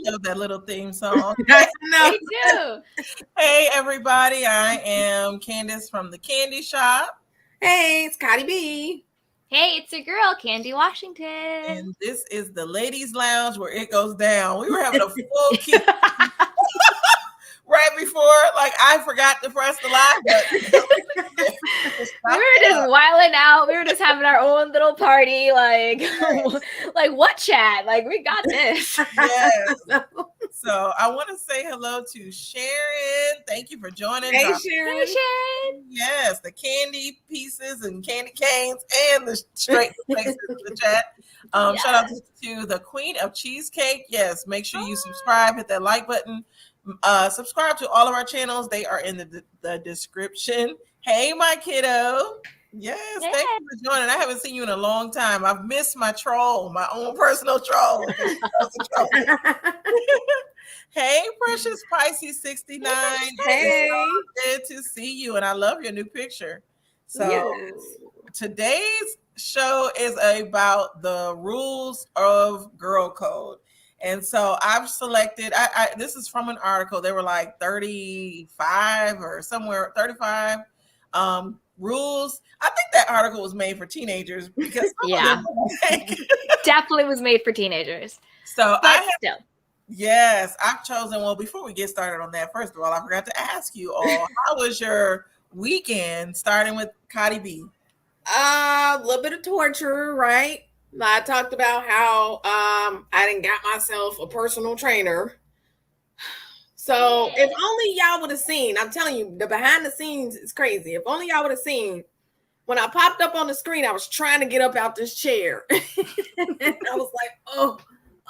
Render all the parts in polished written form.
love that little theme song. Me too. Hey, everybody. I am Candace from the Candy Shop. Hey, it's Khadi B. Hey, it's your girl, Candy Washington. And this is the Ladies Lounge where it goes down. We were having a full kick right before, like I forgot to press the live button. We were just wilding out. We were just having our own little party. Like what chat? Like, we got this. Yes. So I want to say hello to Sharon. Thank you for joining. Hey, Sharon. Hey, Sharon. Yes, the candy pieces and candy canes and the straight faces in the chat. Yes. Shout out to the Queen of Cheesecake. Yes, make sure you subscribe, hit that like button. Subscribe to all of our channels. They are in the description. Hey, my kiddo. Yes, Yeah. thank you for joining. I haven't seen you in a long time. I've missed my troll, my own personal troll. Hey, Precious Pisces 69. Hey. Good to see you, and I love your new picture. So Yes. today's show is about the rules of girl code. And so I've selected, this is from an article. They were like 35 or somewhere, 35 rules. I think that article was made for teenagers because Yeah. Definitely was made for teenagers. So But still. Yes, I've chosen. Well, before we get started on that, first of all, I forgot to ask you all, how was your weekend, starting with Khadi B? A little bit of torture, right? I talked about how I didn't got myself a personal trainer. So if only y'all would have seen, I'm telling you, the behind the scenes is crazy. If only y'all would have seen when I popped up on the screen, I was trying to get up out this chair. And I was like,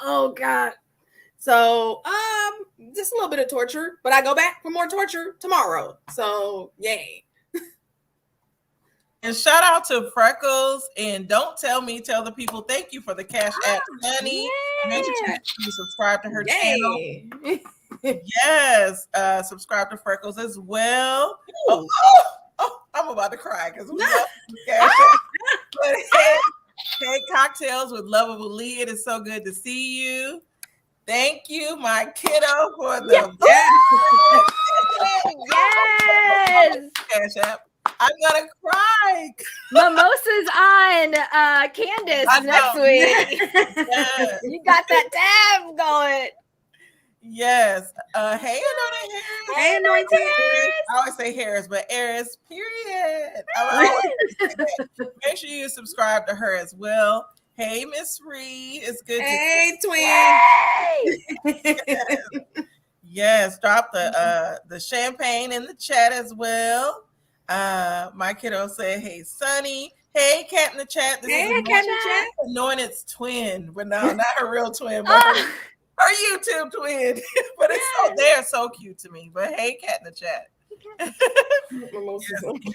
oh God. So just a little bit of torture, but I go back for more torture tomorrow. So yay. And shout out to Freckles and Don't Tell Me, Tell the People. Thank you for the Cash App money. Make sure you subscribe to her channel. Yes, subscribe to Freckles as well. Oh, I'm about to cry because we love Cash App. But hey, Cocktails with Lovable Lee. It is so good to see you. Thank you, my kiddo, for the Yes. Cash App. I'm gonna cry. Mimosas on Candace next week. Yes. You got that tab going. Yes. Hey, Anointed Harris. Hey, Anointed Harris. I always say Harris, but Harris, period. I always say that. Make sure you subscribe to her as well. Hey, Miss Reed. It's good to twin. Yes, drop the champagne in the chat as well. My kiddo said, hey, Sunny. Hey, Cat in the chat. This is Cat in the chat. Anointed's twin, but no, not her real twin, but her YouTube twin. But they're so cute to me. But hey, Cat in the chat.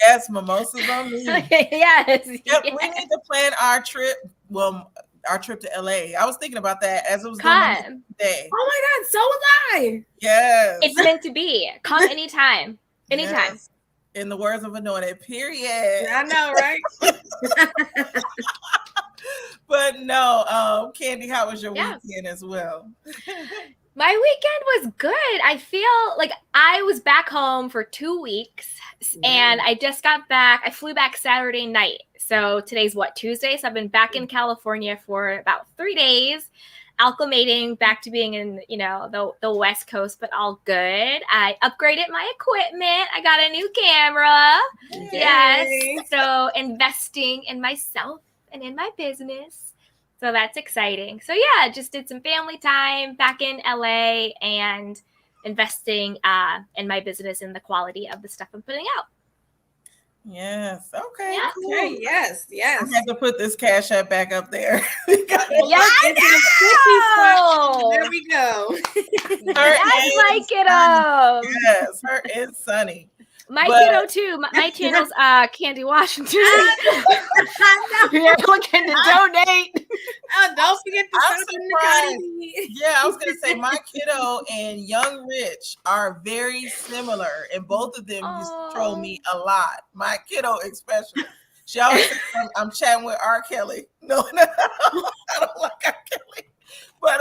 Yes, mimosas on me. Yes. Yep, we need to plan our trip. Well, our trip to LA. I was thinking about that as it was Come. going today. Oh my God, so was I. Yes. It's meant to be. Come anytime. Anytime. Yes. In the words of Anointed, period. I know, right? But no, Candy, how was your weekend as well? My weekend was good. I feel like I was back home for 2 weeks and I just got back. I flew back Saturday night. So today's Tuesday? So I've been back in California for about 3 days, acclimating back to being in, the West Coast, but all good. I upgraded my equipment. I got a new camera. Yay. Yes. So investing in myself and in my business. So that's exciting. So yeah, just did some family time back in LA and investing in my business and the quality of the stuff I'm putting out. Yes. Okay. Yeah. Cool. Okay, yes. I have to put this Cash App back up there. Yeah, there we go. That's my kiddo. Yes, her is Sunny. My kiddo too. My channel's Candy Washington. You're looking to donate. Oh, don't forget to subscribe. Yeah, I was gonna say my kiddo and Young Rich are very similar, and both of them used to troll me a lot. My kiddo especially. She always says I'm chatting with R. Kelly. No, I don't like R. Kelly. But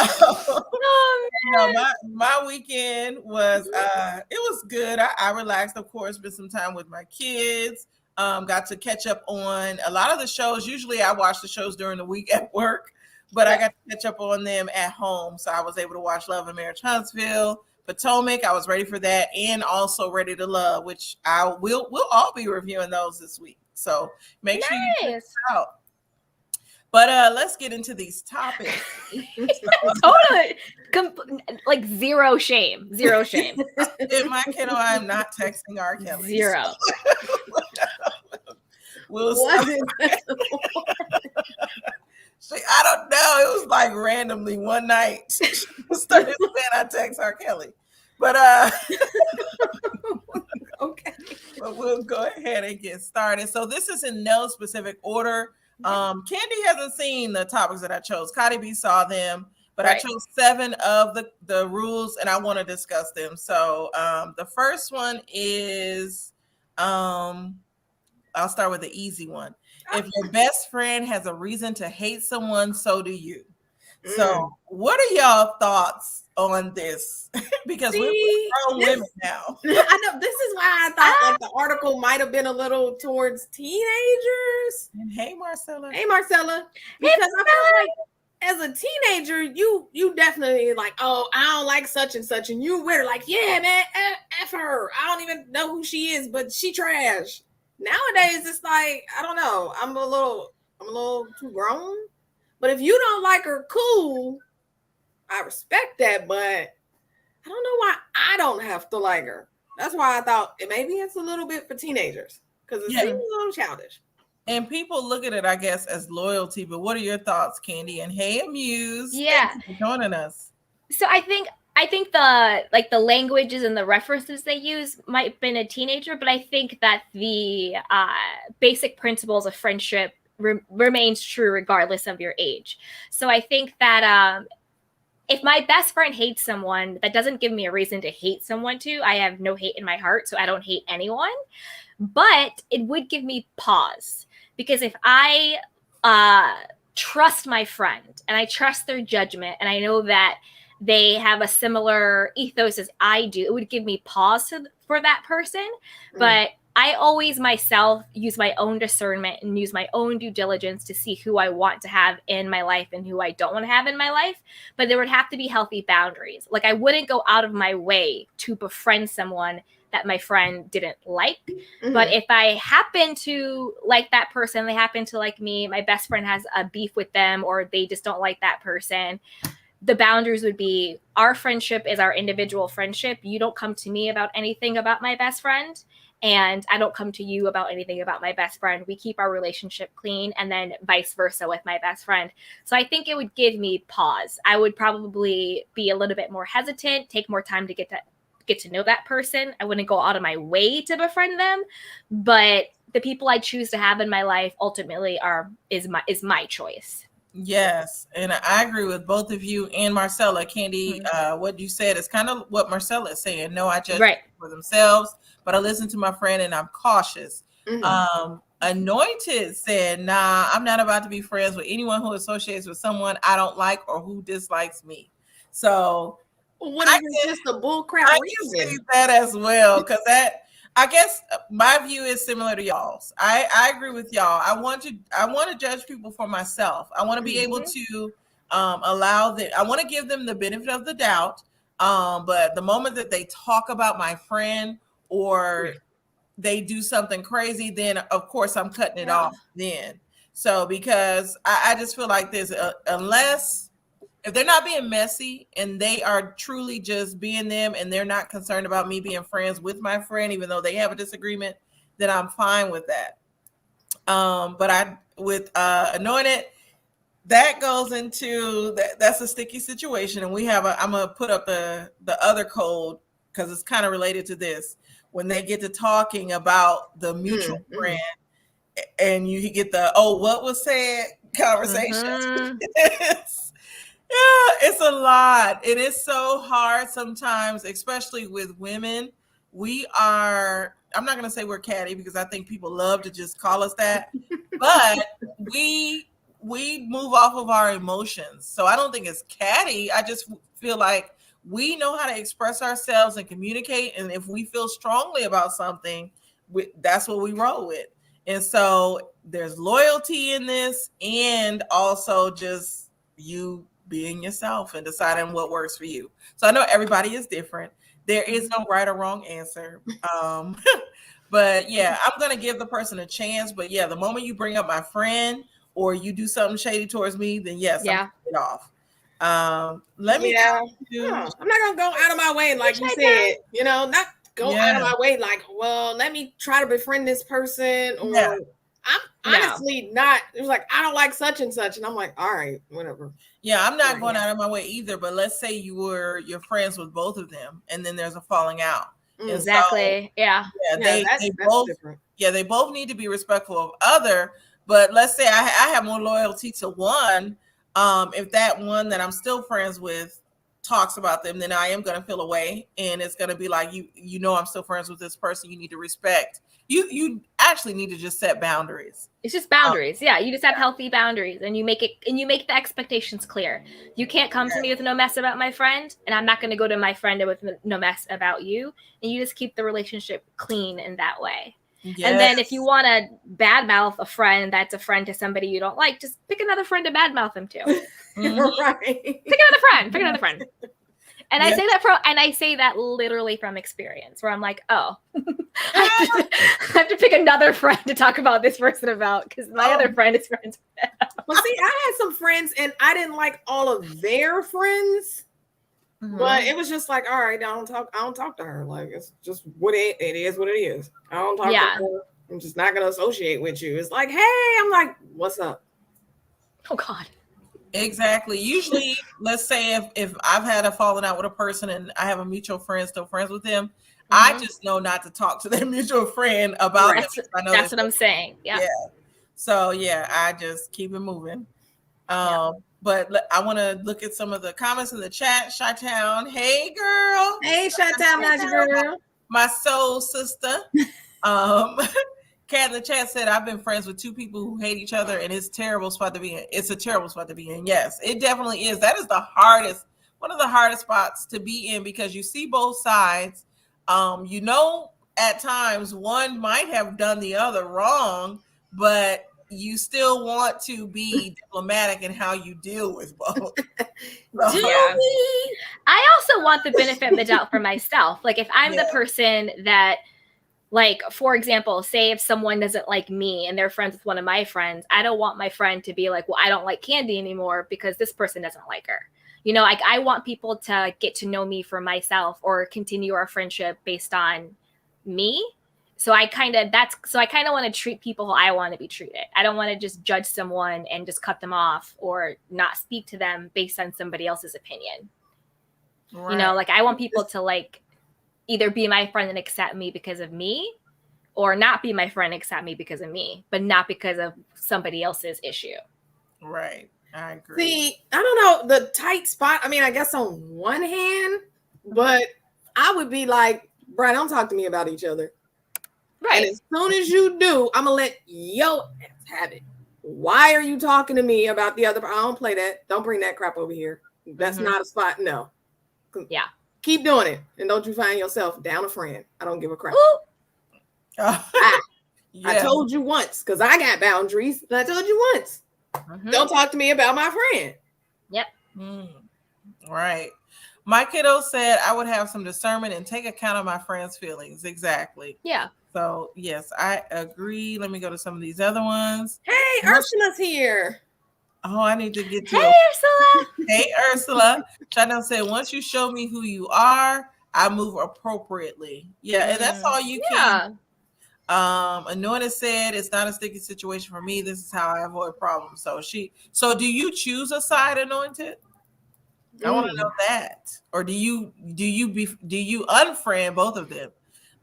Oh, No, my weekend was it was good. I relaxed, of course, spent some time with my kids. Got to catch up on a lot of the shows. Usually I watch the shows during the week at work, but I got to catch up on them at home. So I was able to watch Love and Marriage Huntsville, Potomac. I was ready for that, and also Ready to Love, which we'll all be reviewing those this week. So make sure you check it out. But let's get into these topics. Totally. Like zero shame. In my kiddo, I'm not texting R. Kelly. Zero. We'll see. I don't know. It was like randomly one night. Started saying I text R. Kelly. But Okay. But we'll go ahead and get started. So this is in no specific order. Candy hasn't seen the topics that I chose. Khadi B saw them, but I chose 7 of the rules and I want to discuss them. So the first one is I'll start with the easy one. If your best friend has a reason to hate someone, so do you. So what are y'all thoughts on this? Because we're grown women now. I know this is why I thought like the article might have been a little towards teenagers. And hey Marcella. Because I feel like as a teenager, you definitely like, oh, I don't like such and such, and you with her like, yeah, man, F her. I don't even know who she is, but she trash. Nowadays, it's like, I don't know. I'm a little too grown. But if you don't like her, cool. I respect that, but I don't know why I don't have to like her. That's why I thought maybe it's a little bit for teenagers because it seems a little childish. And people look at it, I guess, as loyalty. But what are your thoughts, Candy? And hey, Amuse, thanks for joining us. So I think the languages and the references they use might have been a teenager, but I think that the basic principles of friendship remains true regardless of your age. So I think that if my best friend hates someone, that doesn't give me a reason to hate someone too. I have no hate in my heart, so I don't hate anyone. But it would give me pause. Because if I trust my friend and I trust their judgment and I know that they have a similar ethos as I do, it would give me pause for that person. But I always myself use my own discernment and use my own due diligence to see who I want to have in my life and who I don't want to have in my life. But there would have to be healthy boundaries. Like I wouldn't go out of my way to befriend someone that my friend didn't like. But if I happen to like that person, they happen to like me, my best friend has a beef with them, or they just don't like that person, the boundaries would be our friendship is our individual friendship. You don't come to me about anything about my best friend, and I don't come to you about anything about my best friend. We keep our relationship clean, and then vice versa with my best friend. So I think it would give me pause. I would probably be a little bit more hesitant, take more time to get to know that person. I wouldn't go out of my way to befriend them, but the people I choose to have in my life ultimately is my choice. Yes, and I agree with both of you and Marcella. Candy, what you said is kind of what Marcella is saying. No, I judge people for themselves, but I listen to my friend and I'm cautious. Anointed said, nah, I'm not about to be friends with anyone who associates with someone I don't like or who dislikes me. So what is it, just a bullcrap I reason? can see that as well, because that, I guess my view is similar to y'all's. I agree with y'all. I want to judge people for myself. I want to be able to I want to give them the benefit of the doubt. But the moment that they talk about my friend or they do something crazy, then of course I'm cutting it off then. So because I just feel like there's unless if they're not being messy and they are truly just being them and they're not concerned about me being friends with my friend, even though they have a disagreement, then I'm fine with that. But with Anointed, that goes into that's a sticky situation. And I'm going to put up the other code because it's kind of related to this. When they get to talking about the mutual friend and you get the, what was said conversation. Yeah, it's a lot. It is so hard sometimes, especially with women. I'm not going to say we're catty because I think people love to just call us that, but we we move off of our emotions. So I don't think it's catty. I just feel like we know how to express ourselves and communicate. And if we feel strongly about something, that's what we roll with. And so there's loyalty in this, and also just you being yourself and deciding what works for you. So I know everybody is different. There is no right or wrong answer. But yeah, I'm going to give the person a chance. But yeah, the moment you bring up my friend or you do something shady towards me, then yes, I'm it off. Let me I'm not going to go out of my way, like you said, not go out of my way, like, well, let me try to befriend this person, or I'm honestly not. It was like, I don't like such and such, and I'm like, all right, whatever. Yeah, I'm not going out of my way either. But let's say you're friends with both of them, and then there's a falling out. Exactly. So, they both different. They both need to be respectful of other. But let's say I have more loyalty to one. If that one that I'm still friends with talks about them, then I am going to feel away, and it's going to be like, I'm still friends with this person. You need to respect. You actually need to just set boundaries. It's just boundaries. You just have healthy boundaries, and you make the expectations clear. You can't come to me with no mess about my friend, and I'm not going to go to my friend with no mess about you. And you just keep the relationship clean in that way. Yes. And then if you want to badmouth a friend that's a friend to somebody you don't like, just pick another friend to badmouth them to. Right. Pick another friend. And I say that literally from experience, where I'm like, oh, I have to pick another friend to talk about this person about, because my other friend is friends with them. Well, see, I had some friends and I didn't like all of their friends, but it was just like, all right, I don't talk to her. Like, it's just what it is, what it is. I don't talk to her. I'm just not going to associate with you. It's like, hey, I'm like, what's up? Oh God. Exactly. Usually, let's say if I've had a falling out with a person and I have a mutual friend, still friends with them, I just know not to talk to their mutual friend about it. That's what I'm saying. Yeah. So I just keep it moving. But I want to look at some of the comments in the chat. Chi-Town, hey girl. Hey Chi-Town, magic girl. My soul sister. Kat in the chat said, I've been friends with two people who hate each other, and it's a terrible spot to be in. It's a terrible spot to be in. Yes, it definitely is. That is one of the hardest spots to be in, because you see both sides. At times one might have done the other wrong, but you still want to be diplomatic in how you deal with both. I also want the benefit of the doubt for myself. Like, if I'm the person that, like, for example, say if someone doesn't like me and they're friends with one of my friends, I don't want my friend to be like, well, I don't like Candy anymore because this person doesn't like her. I want people to get to know me for myself, or continue our friendship based on me. So I kind of want to treat people how I want to be treated. I don't want to just judge someone and just cut them off or not speak to them based on somebody else's opinion. Right. I want people to, like, either be my friend and accept me because of me, or not be my friend and accept me because of me, but not because of somebody else's issue. Right. I agree. See, I don't know, the tight spot. I mean, I guess on one hand, but I would be like, Brian, don't talk to me about each other. Right. And as soon as you do, I'm going to let your ass have it. Why are you talking to me about the other? I don't play that. Don't bring that crap over here. That's not a spot. No. Yeah. Keep doing it. And don't you find yourself down a friend. I don't give a crap. I told you once, because I got boundaries. I told you once. Don't talk to me about my friend. Yep. Right. My kiddo said I would have some discernment and take account of my friend's feelings. Exactly. Yeah. So, yes, I agree. Let me go to some of these other ones. Hey, Ursula's here. Oh, I need to get to Hey, Ursula. Hey, Ursula. China said, once you show me who you are, I move appropriately. Yeah, and that's all you can. Anointed said, it's not a sticky situation for me. This is how I avoid problems. So do you choose a side, Anointed? I want to know that. Or do you unfriend both of them?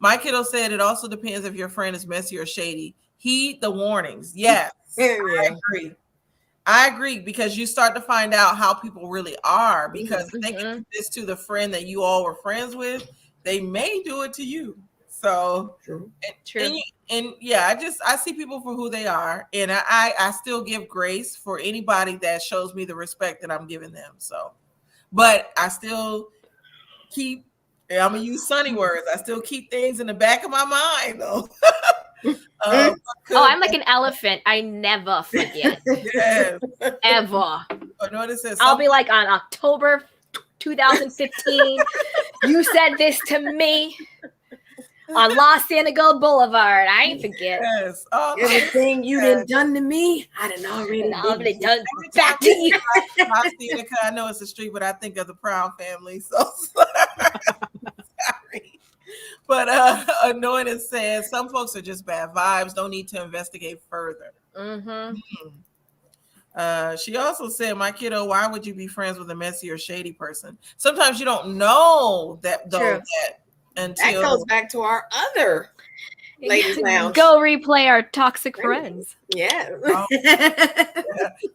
My kiddo said it also depends if your friend is messy or shady. Heed the warnings. Yes, I agree, because you start to find out how people really are, because if they can do this to the friend that you all were friends with, they may do it to you. So True. True. And yeah, I see people for who they are, and I still give grace for anybody that shows me the respect that I'm giving them. So, but I still keep. I'm gonna use sunny words. I still keep things in the back of my mind, though. Oh, I'm like an elephant. I never forget. Yes. Ever. Notice that I'll be like, on October 2015, you said this to me on Los Angeles Boulevard. I ain't forget. Yes. Everything you done to me, I done already did. Done back to you. I know it's a street, but I think of the Proud family. So sorry. But Anointed says some folks are just bad vibes. Don't need to investigate further. Mm-hmm. She also said, "My kiddo, why would you be friends with a messy or shady person? Sometimes you don't know that though. Until that goes back to our other ladies' lounge. Go replay our toxic friends. Yeah.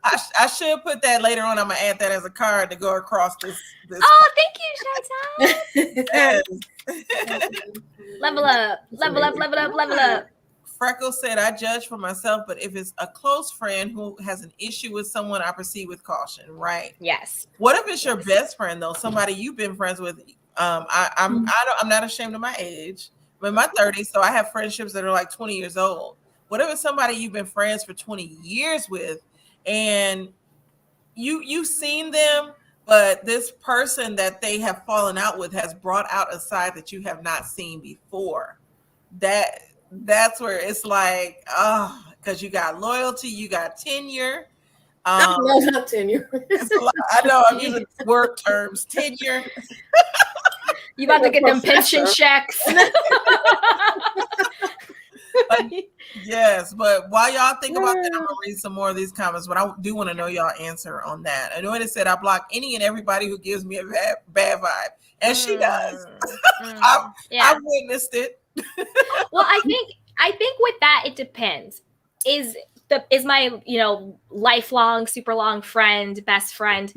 I should put that later on. I'm gonna add that as a card to go across this. Oh, thank you, Chantal. Level up. Freckles said, I judge for myself, but if it's a close friend who has an issue with someone, I proceed with caution, right? Yes. What if it's your best friend, though? Somebody you've been friends with? I'm not ashamed of my age. I'm in my 30s, so I have friendships that are like 20 years old. What if it's somebody you've been friends for 20 years with, and you've seen them, but this person that they have fallen out with has brought out a side that you have not seen before? That's where it's like, because you got loyalty, you got tenure. No, not tenure. I know I'm using work terms. Tenure. You about to get them pension checks. Yes, but while y'all think about that, I'm gonna read some more of these comments. But I do want to know y'all answer on that. I know it said I block any and everybody who gives me a bad vibe, and she does. I've witnessed it. Well, I think with that it depends. Is my lifelong, super long friend, best friend,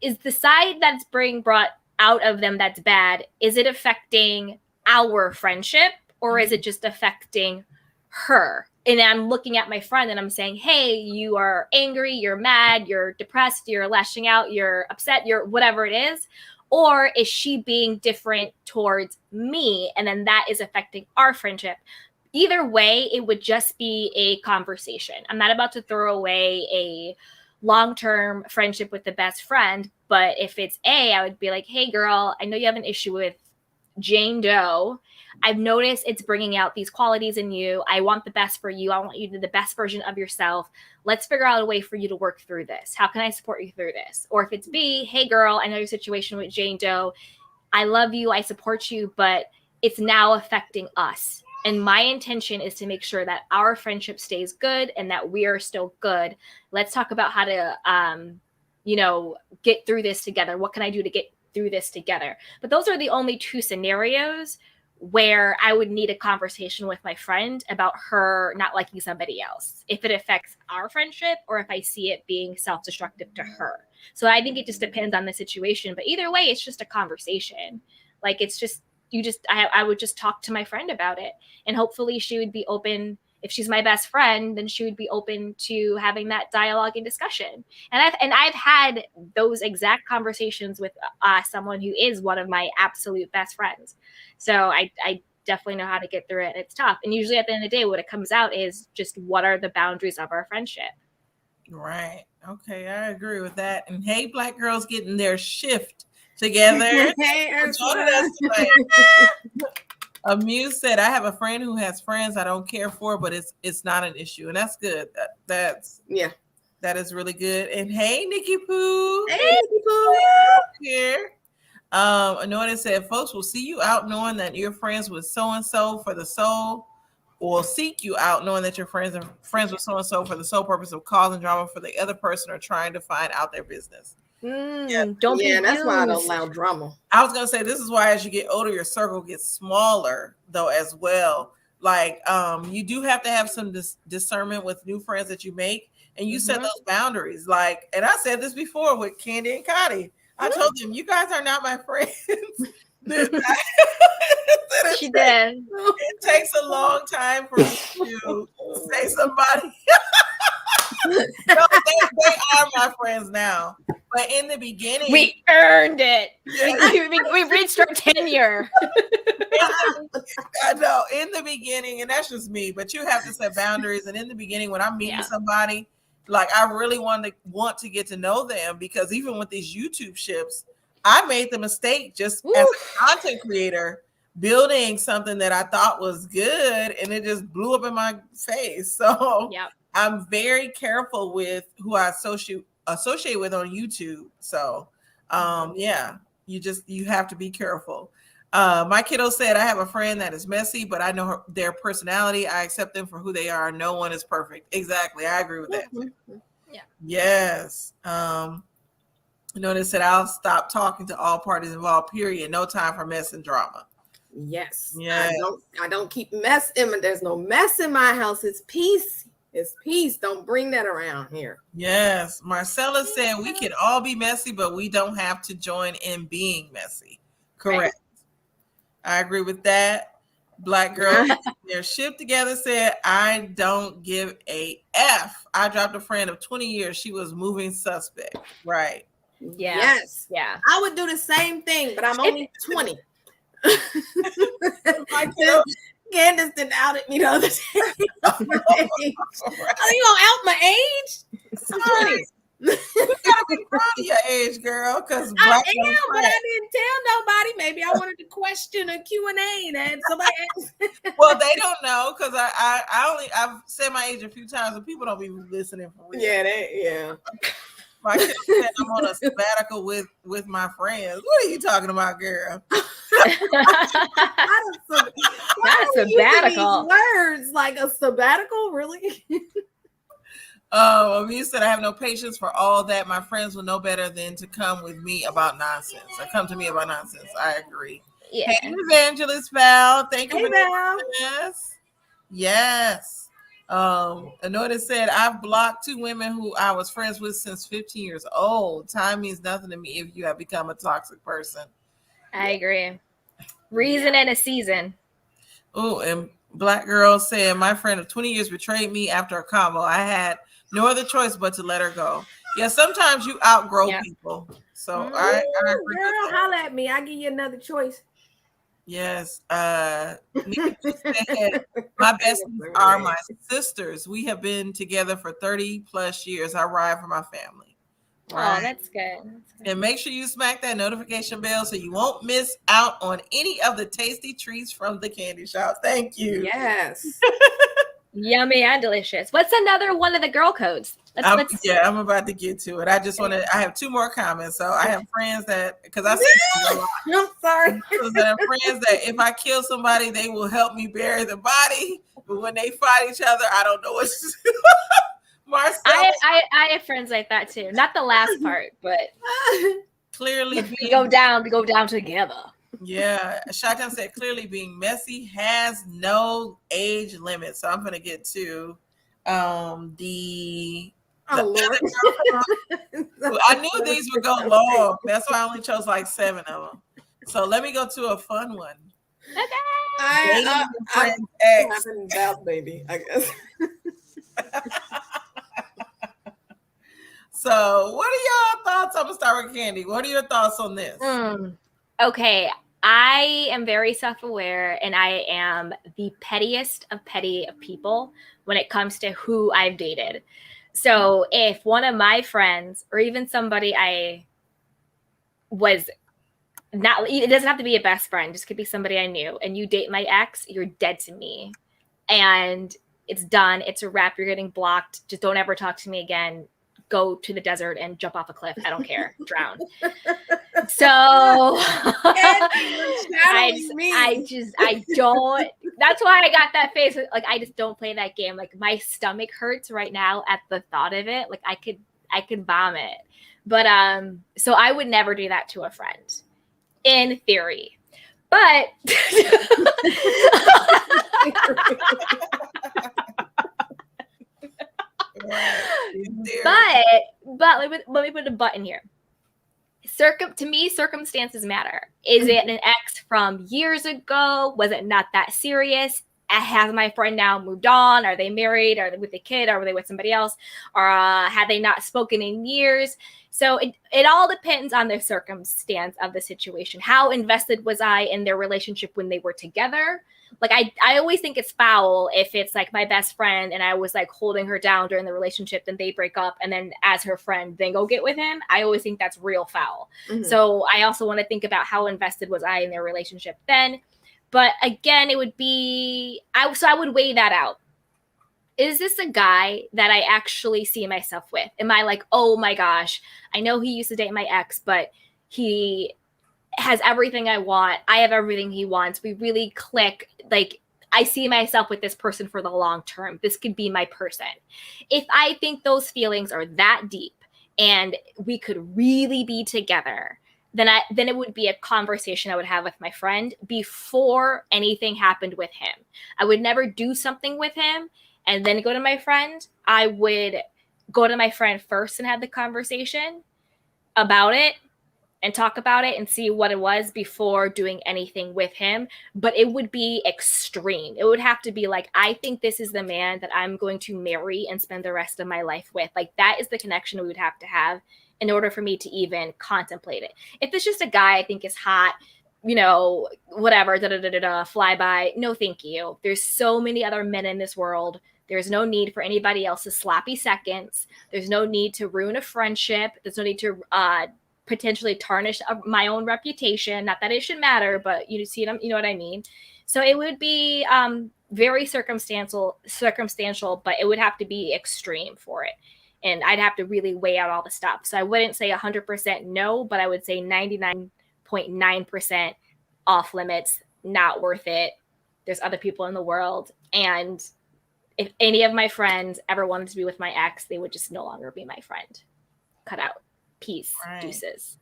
is the side that's being brought out of them that's bad? Is it affecting our friendship, or is it just affecting her? And I'm looking at my friend and I'm saying, hey, you are angry, you're mad, you're depressed, you're lashing out, you're upset, you're whatever it is. Or is she being different towards me? And then that is affecting our friendship. Either way, it would just be a conversation. I'm not about to throw away a long-term friendship with the best friend. But if it's I would be like, hey, girl, I know you have an issue with Jane Doe. I've noticed it's bringing out these qualities in you. I want the best for you. I want you to be the best version of yourself. Let's figure out a way for you to work through this. How can I support you through this? Or if it's B, hey, girl, I know your situation with Jane Doe. I love you. I support you, but it's now affecting us. And my intention is to make sure that our friendship stays good and that we are still good. Let's talk about how to, get through this together. What can I do to get through this together? But those are the only two scenarios where I would need a conversation with my friend about her not liking somebody else, if it affects our friendship or if I see it being self-destructive to her. So I think it just depends on the situation. But either way, it's just a conversation. Like, it's just, I would just talk to my friend about it. And hopefully she would be open. If she's my best friend, then she would be open to having that dialogue and discussion. And I've had those exact conversations with someone who is one of my absolute best friends. So I definitely know how to get through it. It's tough. And usually at the end of the day, what it comes out is just what are the boundaries of our friendship. Right. Okay, I agree with that. And hey, Black girls getting their shift together. Amuse said, I have a friend who has friends I don't care for, but it's not an issue. And that's good. That is really good. And hey, Nikki Pooh. Hey, Nikki Pooh. Here. Anointed said, folks will see you out knowing that you're friends with so-and-so for the sole, or seek you out knowing that you're friends with so-and-so for the sole purpose of causing drama for the other person or trying to find out their business. Don't be that's why I don't allow drama. I was gonna say this is why as you get older, your circle gets smaller though as well. Like you do have to have some discernment with new friends that you make, and you set those boundaries. Like, and I said this before with Candy and Khadi. I told them, you guys are not my friends. She did. It takes a long time for me to say somebody. No, they are my friends now. But in the beginning, We earned it. Yeah. We reached our tenure. I know in the beginning, and that's just me, but you have to set boundaries. And in the beginning, when I'm meeting somebody, like I really want to get to know them, because even with these YouTube ships, I made the mistake just as a content creator building something that I thought was good, and it just blew up in my face. So I'm very careful with who I associate with on YouTube. So you have to be careful. My kiddo said, I have a friend that is messy, but I know their personality. I accept them for who they are. No one is perfect. Exactly. I agree with that. Yeah. Yes. They said, I'll stop talking to all parties involved, period. No time for mess and drama. Yes. Yes. I don't keep mess in. There's no mess in my house. It's peace. It's peace. Don't bring that around here. Yes. Marcella said we can all be messy, but we don't have to join in being messy. Correct. Right. I agree with that. Black girl, their ship together said, I don't give a F. I dropped a friend of 20 years. She was moving suspect. Right. Yeah. Yes. Yeah. I would do the same thing, but I'm only 20. Candace didn't out at me the other day. Oh, you gonna out my age? I'm 20. You gotta be proud of your age, girl. Because I am, but I didn't tell nobody. Maybe I wanted to question a Q&A that somebody asked. Well, they don't know, because I've said my age a few times and people don't be listening for real. Yeah. My kid said I'm on a sabbatical with my friends. What are you talking about, girl? Not a sabbatical. Words like a sabbatical, really? You said I have no patience for all that. My friends will know better than to come with me about nonsense. Or come to me about nonsense. I agree. Yeah. Hey, Evangelist Val. Thank you for Val. Yes. Anointed said, I've blocked 2 women who I was friends with since 15 years old. Time means nothing to me if you have become a toxic person. I agree. Reason and a season. Oh, and Black girl said, my friend of 20 years betrayed me after a combo. I had no other choice but to let her go. Yeah, sometimes you outgrow people. So I agree. Girl, holla at me. I'll give you another choice. Yes. Nikki said, my besties are my sisters. We have been together for 30 plus years. I ride for my family. Right. Oh, that's good. And make sure you smack that notification bell so you won't miss out on any of the tasty treats from the candy shop. Thank you. Yes. Yummy and delicious. What's another one of the girl codes? I'm about to get to it. I just want to. I have 2 more comments. So I have friends that, because I see a lot. I'm sorry. I have friends that if I kill somebody, they will help me bury the body. But when they fight each other, I don't know what to do. Marcel, I have friends like that too. Not the last part, but clearly if we go down together. Yeah, Shotgun said clearly being messy has no age limit. So I'm gonna get to the Lord. I knew these would go long. That's why I only chose like 7 of them. So let me go to a fun one. Okay. Baby, I guess. So what are y'all thoughts? I'm gonna start with Candy. What are your thoughts on this? Okay, I am very self-aware, and I am the pettiest of petty of people when it comes to who I've dated. So if one of my friends, or even somebody I was not, it doesn't have to be a best friend, just could be somebody I knew, and you date my ex, you're dead to me. And it's done. It's a wrap. You're getting blocked. Just don't ever talk to me again. Go to the desert and jump off a cliff. I don't care. Drown. So I don't. That's why I got that face. Like, I just don't play that game. Like, my stomach hurts right now at the thought of it. Like, I could vomit. But so I would never do that to a friend, in theory. But but let me put a button here. to me, circumstances matter. Is it an ex from years ago? Was it not that serious? Has my friend now moved on? Are they married? Are they with a kid? Are they with somebody else? Or had they not spoken in years? So it all depends on the circumstance of the situation. How invested was I in their relationship when they were together? Like, I always think it's foul if it's like my best friend and I was like holding her down during the relationship, then they break up, and then as her friend, then go get with him. I always think that's real foul. Mm-hmm. So I also want to think about how invested was I in their relationship then. But again, it would be, I would weigh that out. Is this a guy that I actually see myself with? Am I like, oh my gosh, I know he used to date my ex, but he has everything I want. I have everything he wants. We really click. Like, I see myself with this person for the long term. This could be my person. If I think those feelings are that deep and we could really be together, then it would be a conversation I would have with my friend before anything happened with him. I would never do something with him and then go to my friend. I would go to my friend first and have the conversation about it and talk about it and see what it was before doing anything with him. But it would be extreme. It would have to be like, I think this is the man that I'm going to marry and spend the rest of my life with. Like, that is the connection we would have to have in order for me to even contemplate it. If it's just a guy I think is hot, you know, whatever, fly by, no thank you. There's so many other men in this world. There's no need for anybody else's sloppy seconds. There's no need to ruin a friendship. There's no need to potentially tarnish my own reputation. Not that it should matter, but you see, you know what I mean? So it would be very circumstantial, but it would have to be extreme for it. And I'd have to really weigh out all the stuff. So I wouldn't say 100% no, but I would say 99.9% off limits, not worth it. There's other people in the world. And if any of my friends ever wanted to be with my ex, they would just no longer be my friend. Cut out. Peace. Right. Deuces.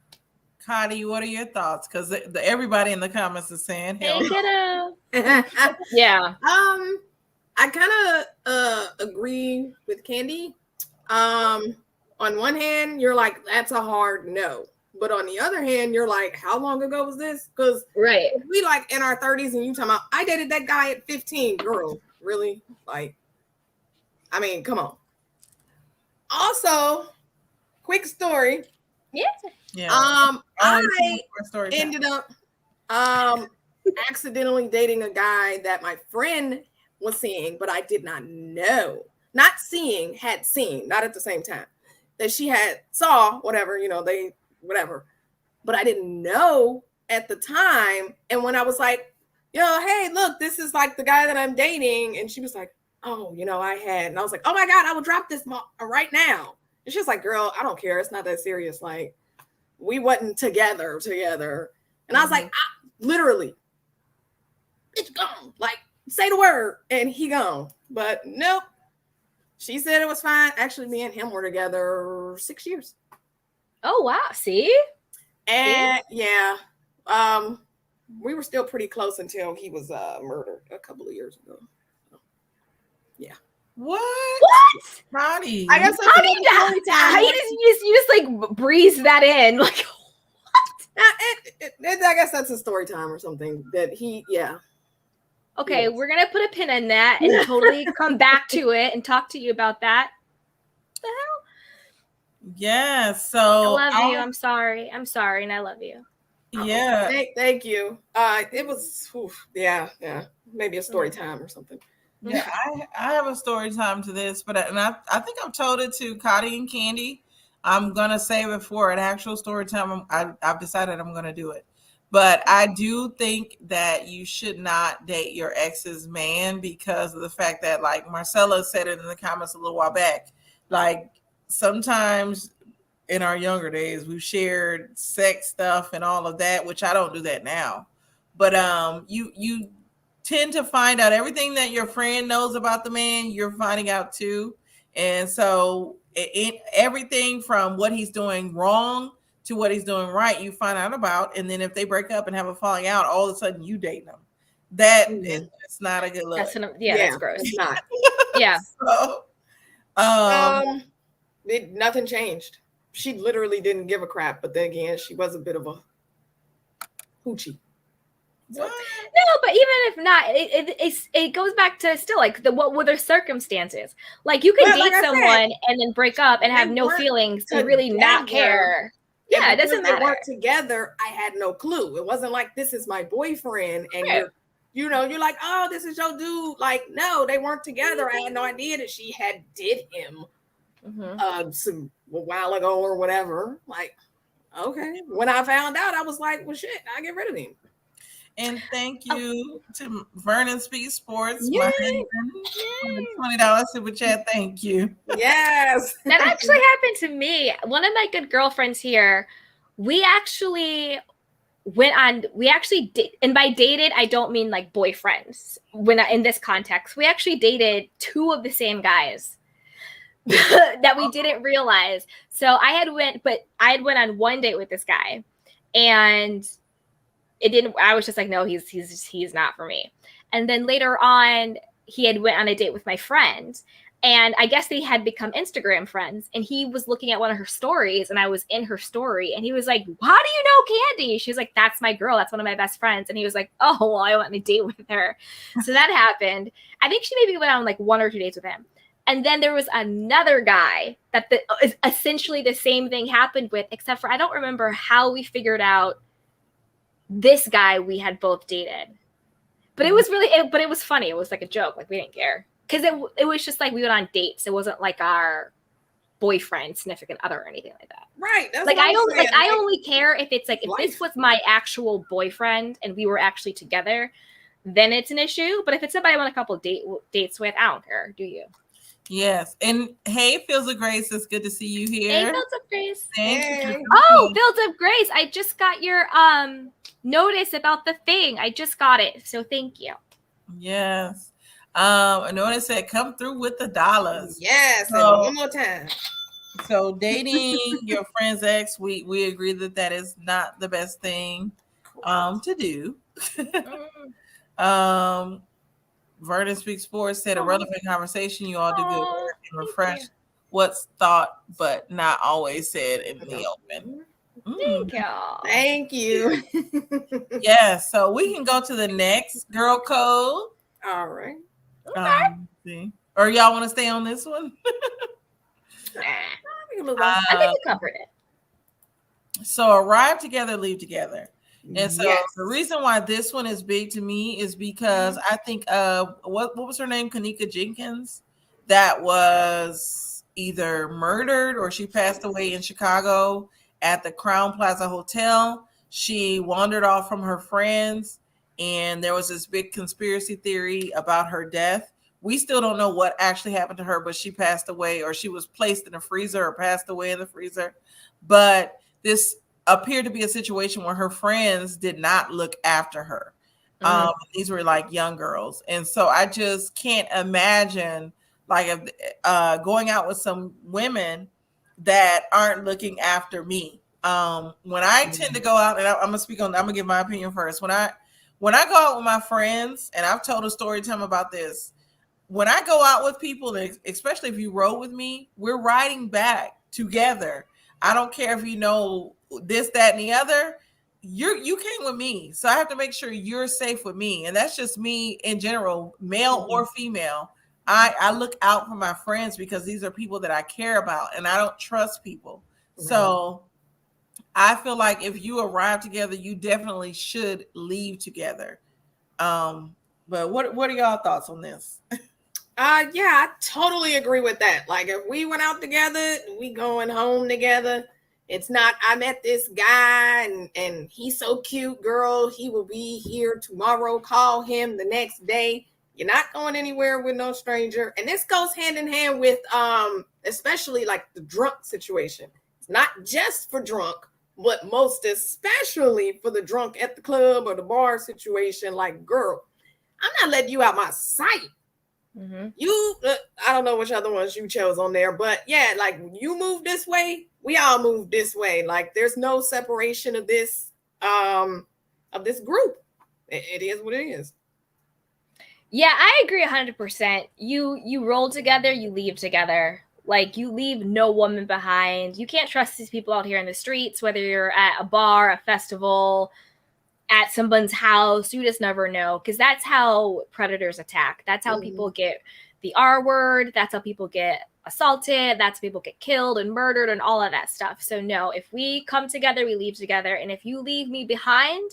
Khadi, what are your thoughts? Because everybody in the comments is saying, hell yeah. I kind of agree with Candy. On one hand, you're like, that's a hard no. But on the other hand, you're like, how long ago was this? Because right, if we like in our 30s and you talking about, I dated that guy at 15. Girl, really? Like, I mean, come on. Also, quick story. Yeah. I ended up accidentally dating a guy that my friend was seeing, but I did not know. Not seeing, had seen, not at the same time. That she had saw, whatever, you know, whatever. But I didn't know at the time. And when I was like, yo, hey, look, this is like the guy that I'm dating. And she was like, oh, you know, I had. And I was like, oh my God, I will drop this right now. And she was like, girl, I don't care. It's not that serious. Like, we wasn't together. And I was like, literally, it's gone. Like, say the word. And he gone. But nope. She said it was fine. Actually, me and him were together 6 years. Oh, wow. See? And yeah, we were still pretty close until he was murdered a couple of years ago. So, yeah. What? Khadi. I guess how do you just like breeze that in? Like, what? I guess that's a story time or something that yeah. Okay, yes. We're going to put a pin in that and totally come back to it and talk to you about that. What the hell? Yeah, so I love you. I'm sorry, and I love you. Yeah. Thank you. It was, yeah. Maybe a story time or something. Yeah, I have a story time to this, but I think I've told it to Khadi and Candy. I'm going to save it for an actual story time. I've decided I'm going to do it. But I do think that you should not date your ex's man because of the fact that, like Marcella said it in the comments a little while back, like sometimes in our younger days, we've shared sex stuff and all of that, which I don't do that now. But you tend to find out everything that your friend knows about the man, you're finding out too. And so everything from what he's doing wrong to what he's doing right, you find out about, and then if they break up and have a falling out, all of a sudden you date them. That is not a good look. That's gross. It's not. Yeah. So, nothing changed. she literally didn't give a crap. But then again, she was a bit of a hoochie. So. No, but even if not, it goes back to still like what were their circumstances? Like you can date someone and then break up and have no feelings and really not care. Yeah, it doesn't matter. They weren't together. I had no clue. It wasn't like this is my boyfriend and you're like, oh, this is your dude. Like, no, they weren't together. I had no idea that she had did him a while ago or whatever. Like, okay. When I found out, I was like, well, shit, I'll get rid of him. And thank you to Vernon Speed Sports, my husband, $20 super chat. Thank you. Yes. That actually happened to me. One of my good girlfriends here, we actually did, and by dated, I don't mean like boyfriends. In this context, we actually dated two of the same guys that we didn't realize. So I had went on one date with this guy, and it didn't. I was just like, no, he's not for me. And then later on, he had went on a date with my friend, and I guess they had become Instagram friends. And he was looking at one of her stories, and I was in her story, and he was like, "How do you know Candy?" She was like, "That's my girl. That's one of my best friends." And he was like, "Oh, well, I went on a date with her." So that happened. I think she maybe went on like 1 or 2 dates with him. And then there was another guy that essentially the same thing happened with, except for I don't remember how we figured out this guy we had both dated. But it was really, but it was funny. It was like a joke. Like we didn't care. Because it was just like we went on dates. It wasn't like our boyfriend, significant other, or anything like that. Right. That's like what I only care if it's like if this was my actual boyfriend and we were actually together, then it's an issue. But if it's somebody I want a couple dates with, I don't care. Do you? Yes. And hey, Fields of Grace, it's good to see you here. Hey, Fields of Grace. Thank you. Oh, Fields of Grace. I just got your notice about the thing. I just got it. So thank you. Yes. I noticed said come through with the dollars. Yes. So, one more time. So dating your friend's ex, we agree that is not the best thing to do. Vernon Speaks Sports said a relevant conversation. You all do good work and refresh what's thought, but not always said in the open. Thank you. Yeah, so we can go to the next girl code. All right. See. Or y'all want to stay on this one? I think we covered it. So arrive together, leave together. And so the reason why this one is big to me is because I think what was her name? Kanika Jenkins, that was either murdered or she passed away in Chicago at the Crown Plaza Hotel. She wandered off from her friends, and there was this big conspiracy theory about her death. We still don't know what actually happened to her, but she passed away, or she was placed in a freezer or passed away in the freezer. But this appeared to be a situation where her friends did not look after her. These were like young girls. And so I just can't imagine like going out with some women that aren't looking after me. When I tend to go out, and I'm gonna give my opinion first. When I go out with my friends, and I've told a story time about this, when I go out with people, especially if you roll with me, we're riding back together. I don't care if you know this, that, and the other. You came with me, so I have to make sure you're safe with me, and that's just me in general, male or female. I look out for my friends because these are people that I care about, and I don't trust people. Right. So I feel like if you arrive together, you definitely should leave together. But what are y'all thoughts on this? I totally agree with that. Like if we went out together, we going home together. It's not, I met this guy and he's so cute, girl. He will be here tomorrow. Call him the next day. You're not going anywhere with no stranger. And this goes hand in hand with especially like the drunk situation. It's not just for drunk, but most especially for the drunk at the club or the bar situation. Like, girl, I'm not letting you out my sight. Mm-hmm. I don't know which other ones you chose on there, but yeah, like you move this way, we all move this way. Like there's no separation of this group. It is what it is. Yeah, I agree 100%. You roll together, you leave together. Like, you leave no woman behind. You can't trust these people out here in the streets, whether you're at a bar, a festival, at someone's house. You just never know, because that's how predators attack. That's how people get the R word. That's how people get assaulted. That's how people get killed and murdered and all of that stuff. So no, if we come together, we leave together. And if you leave me behind,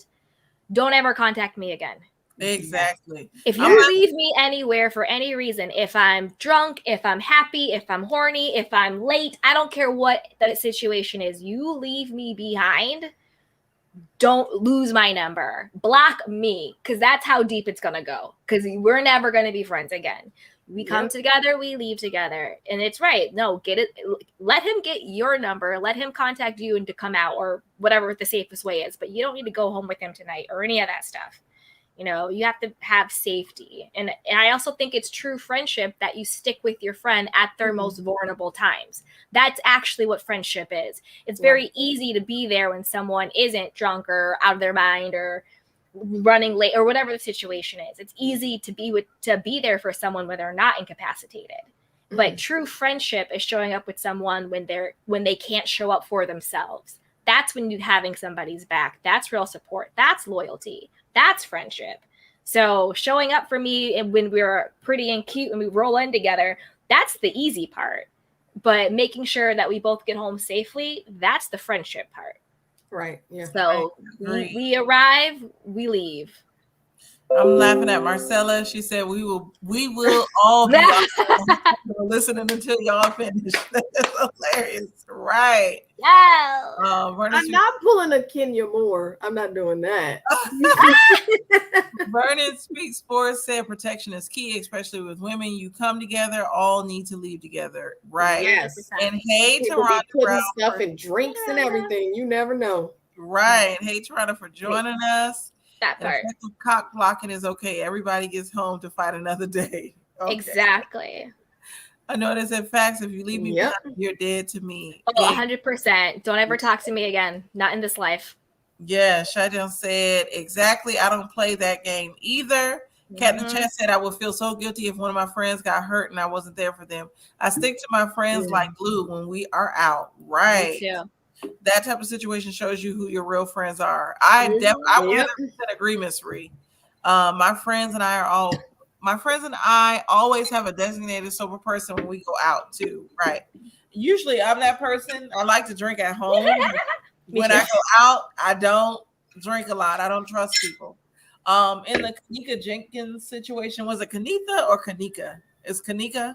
don't ever contact me again. Exactly. If you leave me anywhere for any reason, if I'm drunk, if I'm happy, if I'm horny, if I'm late, I don't care what the situation is, you leave me behind, don't lose my number. Block me, because that's how deep it's going to go, because we're never going to be friends again. We come together, we leave together. And it's right. No, get it. Let him get your number. Let him contact you and to come out, or whatever the safest way is. But you don't need to go home with him tonight or any of that stuff. You know, you have to have safety. And I also think it's true friendship that you stick with your friend at their most vulnerable times. That's actually what friendship is. It's very easy to be there when someone isn't drunk or out of their mind or running late or whatever the situation is. It's easy to be there for someone when they're not incapacitated. But true friendship is showing up with someone when they can't show up for themselves. That's when you're having somebody's back. That's real support. That's loyalty. That's friendship. So showing up for me and when we're pretty and cute and we roll in together, that's the easy part. But making sure that we both get home safely, that's the friendship part. Right. Yeah. So we arrive, we leave. I'm laughing at Marcella. She said we will all be listening until y'all finish. That's hilarious. Right. Yeah. I'm not pulling a Kenya Moore. I'm not doing that. Vernon Speaks Sports said protection is key, especially with women. You come together, all need to leave together. Right. Yes. And hey, Toronto, putting stuff in drinks and everything. You never know. Right. Hey, Toronto, for joining us. That part. Effective cock blocking is okay. Everybody gets home to fight another day. Okay. Exactly. I know this in facts. If you leave me behind, you're dead to me. Oh, 100%. Don't ever talk to me again. Not in this life. Yeah, Shadjan said, exactly. I don't play that game either. Cat in the chat said, I would feel so guilty if one of my friends got hurt and I wasn't there for them. I stick to my friends like glue when we are out. Right. Me too. That type of situation shows you who your real friends are. I 100% agree, Miss Ree. My friends and I always have a designated sober person when we go out too. Right. Usually I'm that person. I like to drink at home. When I go out, I don't drink a lot. I don't trust people. In the Kanika Jenkins situation, was it Kanitha or Kanika? It's Kanika.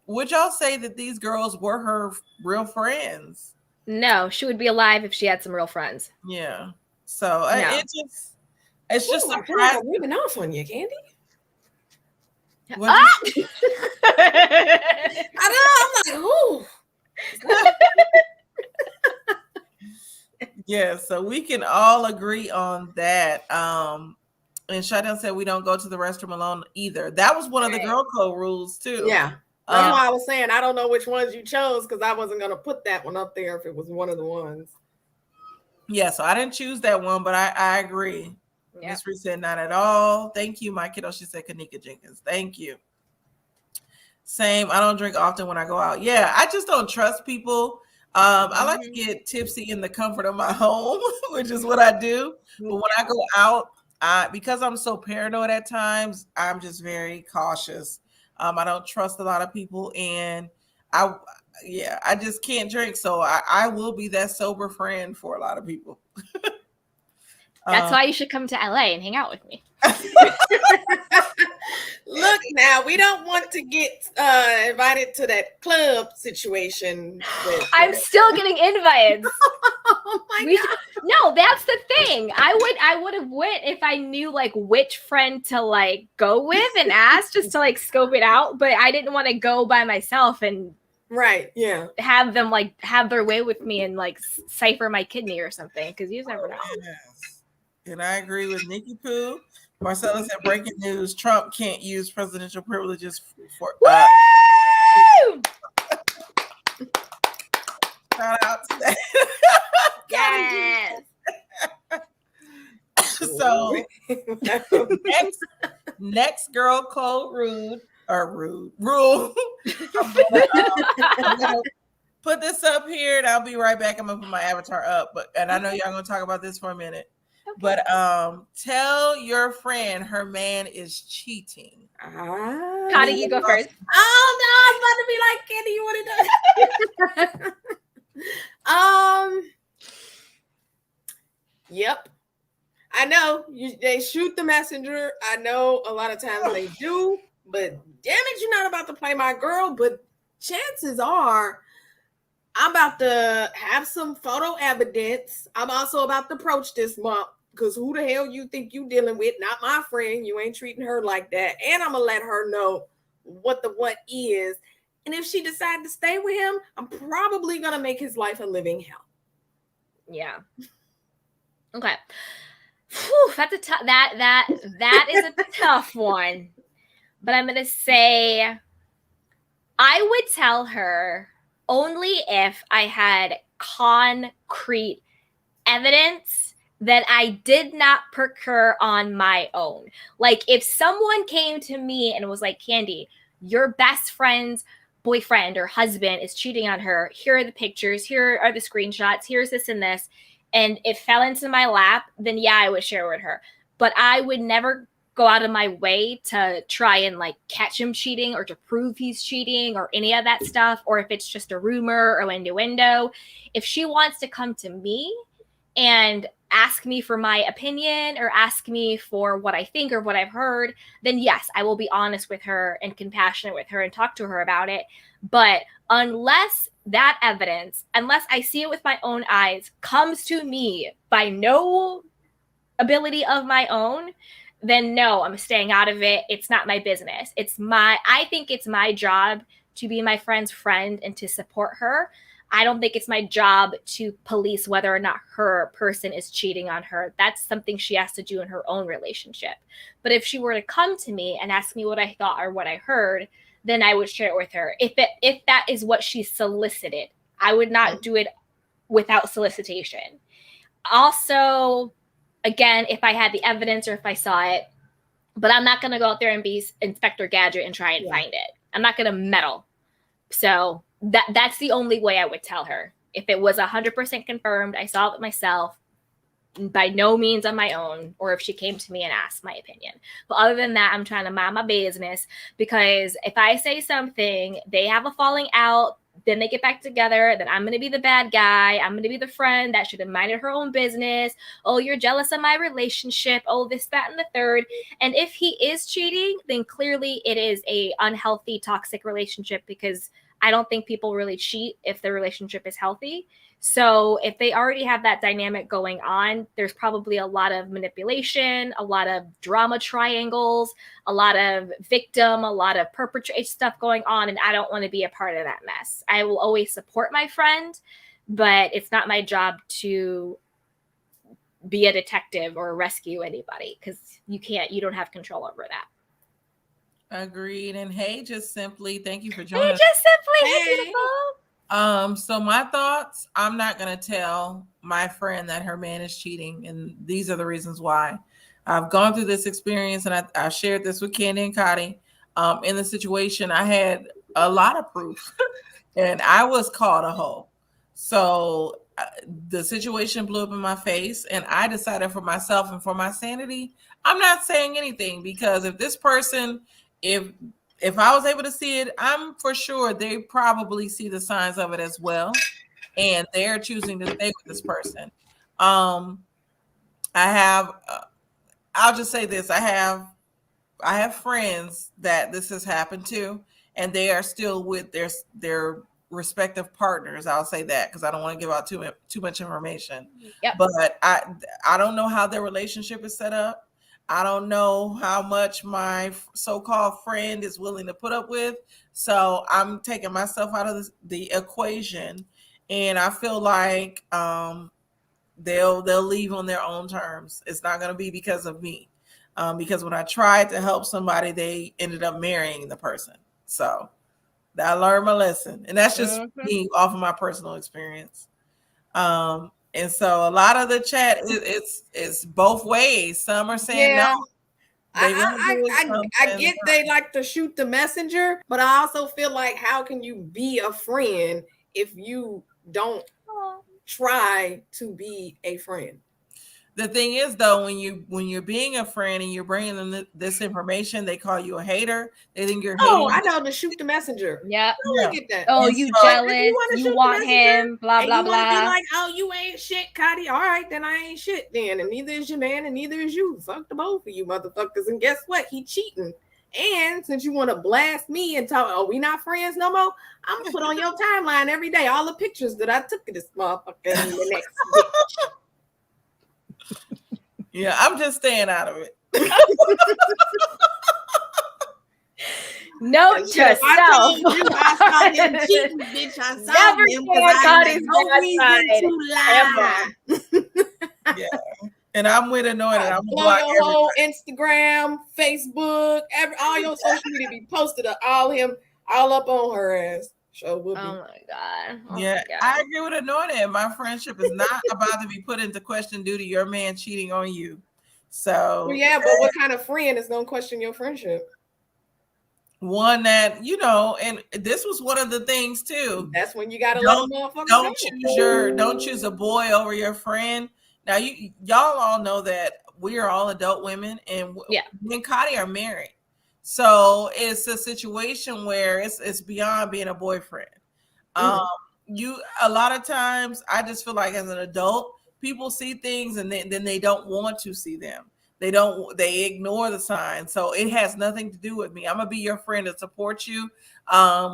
Would y'all say that these girls were her real friends? No, she would be alive if she had some real friends. Yeah. So it's just surprising. I'm moving off on you, Candy. I know. I'm like, ooh. Yeah, so we can all agree on that. And Shadon said we don't go to the restroom alone either. That was one of the girl code rules too. Yeah. That's why I was saying I don't know which ones you chose, because I wasn't going to put that one up there if it was one of the ones. Yeah, so I didn't choose that one, but I agree. Yeah. Miss Reed said not at all. Thank you, my kiddo. She said Kanika Jenkins. Thank you. Same. I don't drink often when I go out. Yeah, I just don't trust people. I like to get tipsy in the comfort of my home, which is what I do. But when I go out, because I'm so paranoid at times, I'm just very cautious. I don't trust a lot of people, and I just can't drink. So I will be that sober friend for a lot of people. That's why you should come to LA and hang out with me. Look, now we don't want to get invited to that club situation. I'm still getting invites. Oh my God. No, that's the thing. I would have went if I knew like which friend to like go with and ask, just to like scope it out. But I didn't want to go by myself and have them like have their way with me and like cipher my kidney or something, because you just never know. Yes. And I agree with Nikki Pooh. Marcella said, breaking news, Trump can't use presidential privileges for shout out to that. Yes. So next girl code rude or rude rule. I'm gonna put this up here, and I'll be right back. I'm gonna put my avatar up, and I know y'all gonna talk about this for a minute. Okay. But tell your friend her man is cheating. Khadi, you go first. Oh no, I was about to be like, Candy, you want to do it? Yep. I know they shoot the messenger. I know a lot of times they do, but damn it, you're not about to play my girl. But chances are I'm about to have some photo evidence. I'm also about to approach this month because who the hell you think you dealing with? Not my friend. You ain't treating her like that. And I'm going to let her know what is. And if she decides to stay with him, I'm probably going to make his life a living hell. Yeah. Okay. Whew, that's a that is a tough one. But I'm going to say I would tell her only if I had concrete evidence that I did not procure on my own. Like if someone came to me and was like, Candy, your best friend's boyfriend or husband is cheating on her. Here are the pictures. Here are the screenshots. Here's this and this. And it fell into my lap, then yeah, I would share with her. But I would never go out of my way to try and like catch him cheating or to prove he's cheating or any of that stuff. Or if it's just a rumor or innuendo. If she wants to come to me and ask me for my opinion or ask me for what I think or what I've heard, then yes, I will be honest with her and compassionate with her and talk to her about it. But unless that evidence, unless I see it with my own eyes, comes to me by no ability of my own, then no, I'm staying out of it. It's not my business. I think it's my job to be my friend's friend and to support her. I don't think it's my job to police whether or not her person is cheating on her. That's something she has to do in her own relationship. But if she were to come to me and ask me what I thought or what I heard, then I would share it with her. If that is what she solicited, I would not do it without solicitation. Also, again, if I had the evidence or if I saw it, but I'm not going to go out there and be Inspector Gadget and try and find it. I'm not going to meddle. So that's the only way I would tell her. If it was 100% confirmed, I saw it myself, by no means on my own, or if she came to me and asked my opinion. But other than that, I'm trying to mind my business, because if I say something, they have a falling out, then they get back together, then I'm going to be the bad guy. I'm going to be the friend that should have minded her own business. Oh, you're jealous of my relationship. Oh, this, that, and the third. And if he is cheating, then clearly it is a unhealthy, toxic relationship, because I don't think people really cheat if their relationship is healthy. So if they already have that dynamic going on, there's probably a lot of manipulation, a lot of drama triangles, a lot of victim, a lot of perpetrator stuff going on. And I don't want to be a part of that mess. I will always support my friend, but it's not my job to be a detective or rescue anybody, because you don't have control over that. Agreed. And hey, just simply, thank you for joining us. Hey, beautiful. So my thoughts, I'm not going to tell my friend that her man is cheating. And these are the reasons why. I've gone through this experience, and I shared this with Candy and Khadi. In the situation, I had a lot of proof and I was called a hoe. So the situation blew up in my face, and I decided for myself and for my sanity, I'm not saying anything, because if this person, if I was able to see it, I'm for sure they probably see the signs of it as well, and they're choosing to stay with this person. I'll just say this: I have friends that this has happened to, and they are still with their respective partners. I'll say that because I don't want to give out too much information. Yep. But I don't know how their relationship is set up. I don't know how much my so-called friend is willing to put up with. So I'm taking myself out of the equation, and I feel like they'll leave on their own terms. It's not going to be because of me, because when I tried to help somebody, they ended up marrying the person. So I learned my lesson, and that's just me off of my personal experience. And so a lot of the chat, it's both ways. Some are saying no. I get they like to shoot the messenger, but I also feel like, how can you be a friend if you don't try to be a friend? The thing is, though, when you're being a friend and you're bringing them this information, they call you a hater. They think you're hating. Oh, I know, to shoot the messenger. Yeah. Totally get that. Oh, you jealous? You want him? Blah blah blah. Be like, oh, you ain't shit, Khadi. All right, then I ain't shit. Then, and neither is your man, and neither is you. Fuck the both of you, motherfuckers. And guess what? He cheating. And since you want to blast me and talk, oh, we not friends no more, I'm gonna put on your timeline every day all the pictures that I took of this motherfucker in the next bitch. Yeah, I'm just staying out of it. Note to self. I saw him cheating, bitch. I saw Never him because I had no reason to lie. Yeah. And I'm with Anointed. I'm blow your whole Instagram, Facebook, all your social media be posted of all up on her ass. Sure will be. Oh my god. Oh yeah, my god. I agree with Anointed. My friendship is not about to be put into question due to your man cheating on you. So well, yeah, but what kind of friend is gonna question your friendship? One that, and this was one of the things too. That's when you gotta let a motherfucker don't choose a boy over your friend. Now y'all all know that we are all adult women, and me and Khadi are married. So it's a situation where it's beyond being a boyfriend. A lot of times I just feel like as an adult, people see things and then they don't want to see them. They ignore the signs. So it has nothing to do with me. I'm gonna be your friend and support you.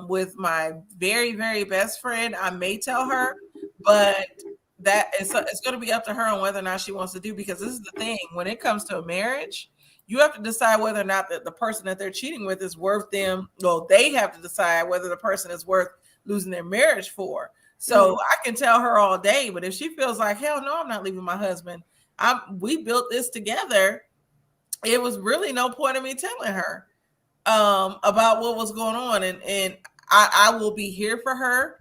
With my very, very best friend, I may tell her, but it's going to be up to her on whether or not she wants to do, because this is the thing. When it comes to a marriage, you have to decide whether or not the person that they're cheating with is worth them. Well, they have to decide whether the person is worth losing their marriage for. So I can tell her all day, but if she feels like, hell no, I'm not leaving my husband. We built this together. It was really no point in me telling her about what was going on. And I will be here for her.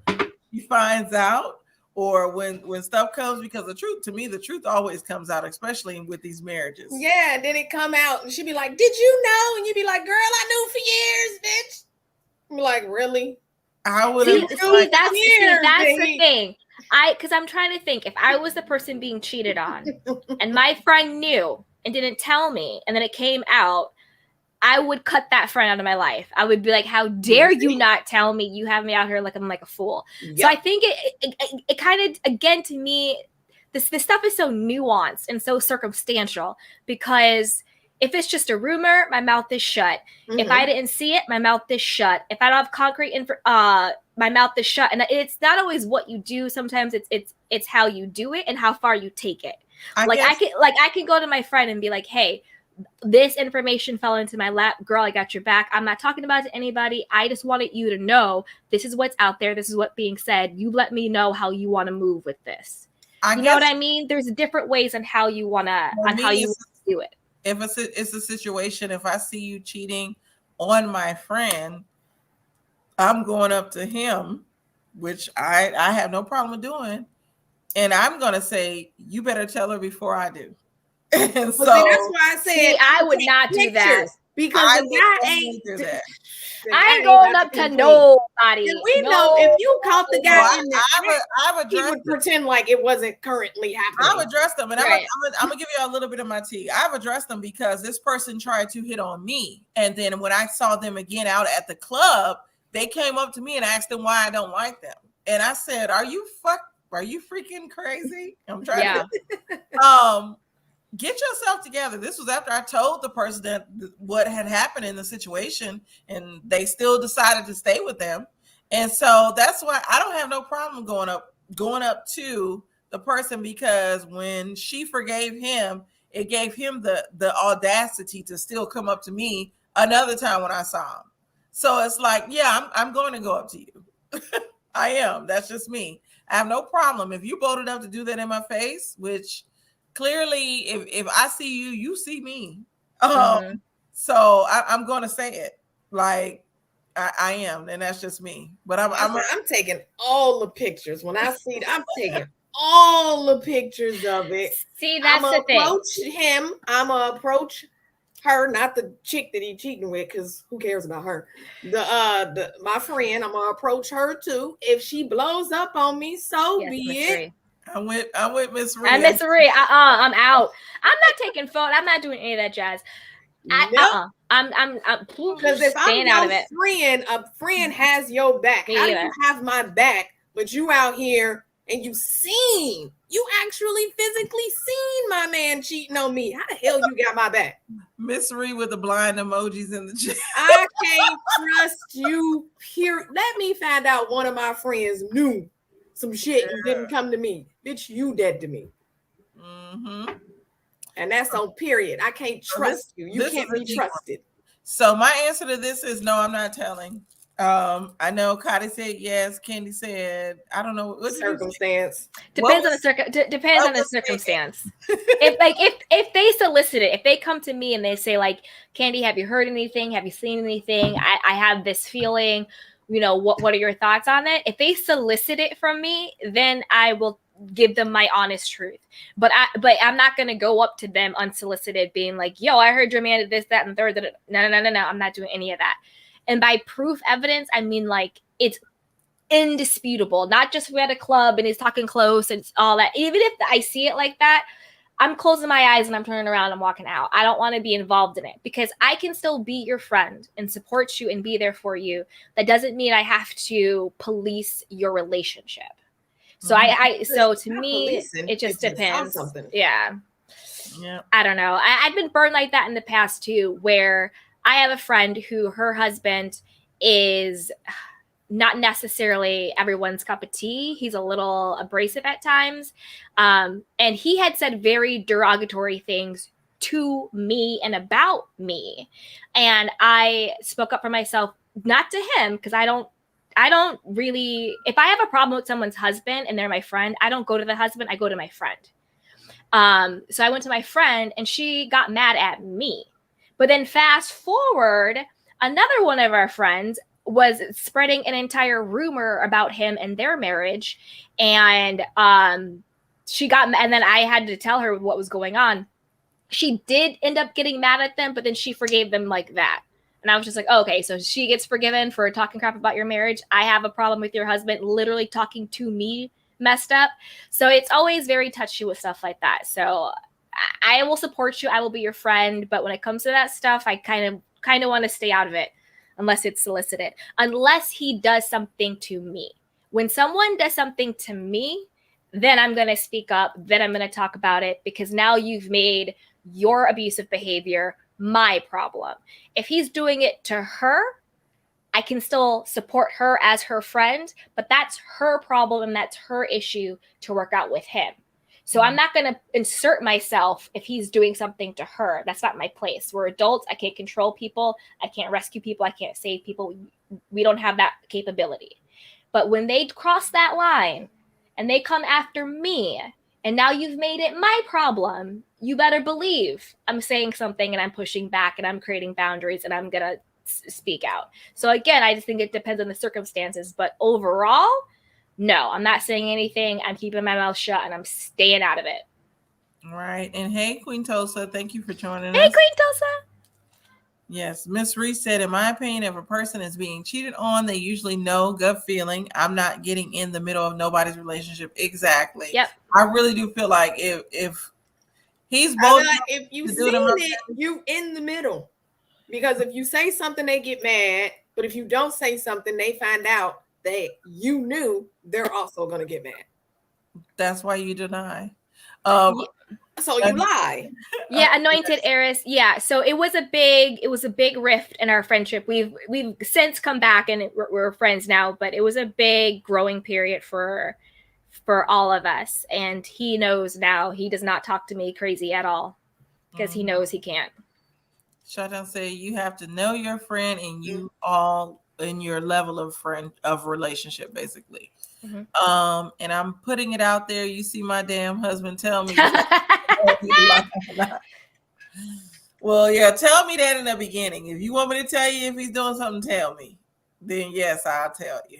She finds out, or when stuff comes, because the truth always comes out, especially with these marriages. Yeah, and then it come out and she'd be like, did you know? And you'd be like, girl, I knew for years, bitch. I'm like, really? I would have. That's the thing. Because I'm trying to think, if I was the person being cheated on and my friend knew and didn't tell me, and then it came out, I would cut that friend out of my life. I would be like, how dare you not tell me? You have me out here like I'm like a fool. Yep. So I think it kind of, again, to me, this stuff is so nuanced and so circumstantial, because if it's just a rumor, my mouth is shut. If I didn't see it, my mouth is shut. If I don't have concrete my mouth is shut. And it's not always what you do. Sometimes it's how you do it and how far you take it. I can go to my friend and be like, hey, this information fell into my lap. Girl, I got your back. I'm not talking about it to anybody. I just wanted you to know this is what's out there. This is what's being said. You let me know how you want to move with this. You know what I mean? There's different ways on how you want to do it. If it's a situation, if I see you cheating on my friend, I'm going up to him, which I have no problem doing. And I'm going to say, you better tell her before I do. And so that's why I said I would not do that, because the guy ain't do that. I ain't going up to nobody. And we know if you caught the guy in the he would pretend like it wasn't currently happening. I've addressed them, and I'm gonna give you a little bit of my tea. I've addressed them because this person tried to hit on me, and then when I saw them again out at the club, they came up to me and asked them why I don't like them, and I said, "Are you freaking crazy?" I'm trying to. Get yourself together. This was after I told the person that what had happened in the situation, and they still decided to stay with them. And so that's why I don't have no problem going up to the person, because when she forgave him, it gave him the audacity to still come up to me another time when I saw him. So it's like, yeah, I'm going to go up to you. I am. That's just me. I have no problem. If you bold enough to do that in my face, which clearly, if I see you, you see me. So I'm going to say it. Like I am, and that's just me. But I'm taking all the pictures. When I see it, I'm taking all the pictures of it. See, that's the thing. Approach him. I'm gonna approach her, not the chick that he cheating with, because who cares about her? My friend, I'm gonna approach her too. If she blows up on me, so Yes, be Miss it. Ree. I'm with Miss Ree. And Miss Ree, I'm out. I'm not taking phone. I'm not doing any of that jazz. Nope. I'm Because if I'm staying out of your it. friend, a friend has your back. Me How do either. you have my back, but you out here and you actually physically seen my man cheating on me? How the hell you got my back? Miss Ree with the blind emojis in the chat. I can't trust you. Period. Let me find out one of my friends knew some shit and didn't come to me. Bitch, you dead to me. Mm-hmm. And that's on period. I can't trust you. You can't be trusted. So my answer to this is no, I'm not telling. I know Khadi said yes. Candy said I don't know. What Circumstance depends on the circumstance. if they solicit it, if they come to me and they say like, Candy, have you heard anything? Have you seen anything? I have this feeling. You know, what are your thoughts on it? If they solicit it from me, then I will give them my honest truth. But I'm not gonna go up to them unsolicited, being like, "Yo, I heard your man did this, that, and third." No. I'm not doing any of that. And by proof evidence, I mean like it's indisputable. Not just we're at a club and he's talking close and it's all that. Even if I see it like that, I'm closing my eyes and I'm turning around and walking out. I don't want to be involved in it because I can still be your friend and support you and be there for you. That doesn't mean I have to police your relationship. So so to me, it just depends. Yeah. I don't know. I've been burned like that in the past too, where I have a friend who her husband is not necessarily everyone's cup of tea. He's a little abrasive at times. And he had said very derogatory things to me and about me. And I spoke up for myself, not to him, because I don't really, if I have a problem with someone's husband and they're my friend, I don't go to the husband, I go to my friend. So I went to my friend and she got mad at me. But then fast forward, another one of our friends was spreading an entire rumor about him and their marriage. And and then I had to tell her what was going on. She did end up getting mad at them, but then she forgave them like that. And I was just like, oh, okay, so she gets forgiven for talking crap about your marriage. I have a problem with your husband literally talking to me messed up. So it's always very touchy with stuff like that. So I will support you. I will be your friend. But when it comes to that stuff, I kind of want to stay out of it unless it's solicited, unless he does something to me. When someone does something to me, then I'm going to speak up. Then I'm going to talk about it because now you've made your abusive behavior my problem. If he's doing it to her, I can still support her as her friend, but that's her problem and that's her issue to work out with him. So I'm not going to insert myself if he's doing something to her. That's not my place. We're adults. I can't control people. I can't rescue people. I can't save people. We don't have that capability. But when they cross that line and they come after me, and now you've made it my problem, you better believe I'm saying something and I'm pushing back and I'm creating boundaries and I'm going to speak out. So again, I just think it depends on the circumstances. But overall, no, I'm not saying anything. I'm keeping my mouth shut and I'm staying out of it. All right. And hey, Queen Tulsa, thank you for joining us. Hey, Queen Tulsa. Yes, Miss Reese said, in my opinion, if a person is being cheated on, they usually know, gut feeling, I'm not getting in the middle of nobody's relationship. Exactly. Yep. I really do feel like if he's both, if you seen it, you in the middle. Because if you say something, they get mad. But if you don't say something, they find out that you knew, they're also going to get mad. That's why you deny. So you lie. Yeah, anointed heiress. Yeah. So it was a big rift in our friendship. We've since come back and we're friends now, but it was a big growing period for all of us. And he knows now he does not talk to me crazy at all because he knows he can't. Shutdown say you have to know your friend and you all in your level of relationship, basically. Mm-hmm. And I'm putting it out there. You see my damn husband tell me. Well, yeah, tell me that in the beginning. If you want me to tell you if he's doing something, tell me. Then yes, I'll tell you.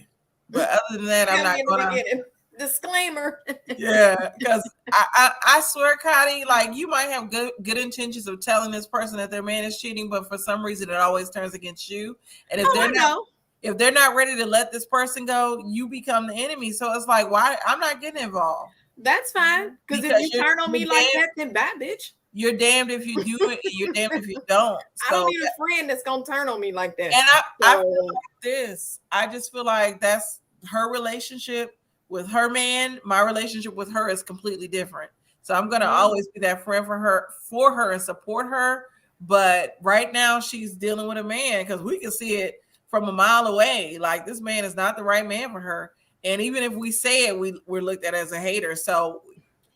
But other than that, I'm not going to. Disclaimer. Yeah, because I swear, Khadi, like you might have good intentions of telling this person that their man is cheating, but for some reason it always turns against you. And if they're not ready to let this person go, you become the enemy. So it's like, why? I'm not getting involved. That's fine. Because if you turn on me like that, then bad bitch. You're damned if you do it, and you're damned if you don't. So, I don't need a friend that's gonna turn on me like that. And I feel like this. I just feel like that's her relationship with her man. My relationship with her is completely different. So I'm gonna always be that friend for her and support her. But right now she's dealing with a man because we can see it from a mile away. Like this man is not the right man for her. And even if we say it, we're looked at as a hater. So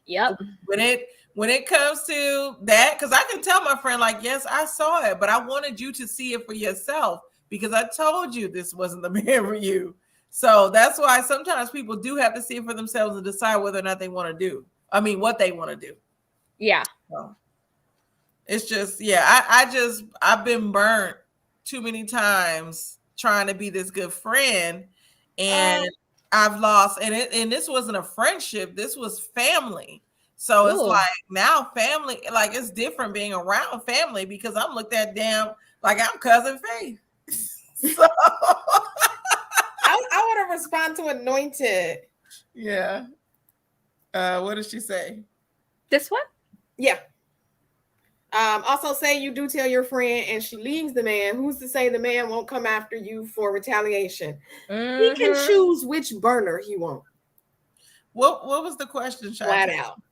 yep. When it comes to that, because I can tell my friend, like, yes, I saw it, but I wanted you to see it for yourself because I told you this wasn't the man for you. So that's why sometimes people do have to see it for themselves and decide whether or not they want to do. I mean, what they want to do. Yeah. So it's just, I've been burnt too many times trying to be this good friend, and I've lost. And this wasn't a friendship. This was family. So it's like now family, like it's different being around family because I'm looked at damn like I'm cousin Faith. So I want to respond to Anointed. Yeah. What did she say? This one? Yeah. Also say you do tell your friend and she leaves the man. Who's to say the man won't come after you for retaliation? He can choose which burner he wants. What was the question, Shai? Flat out.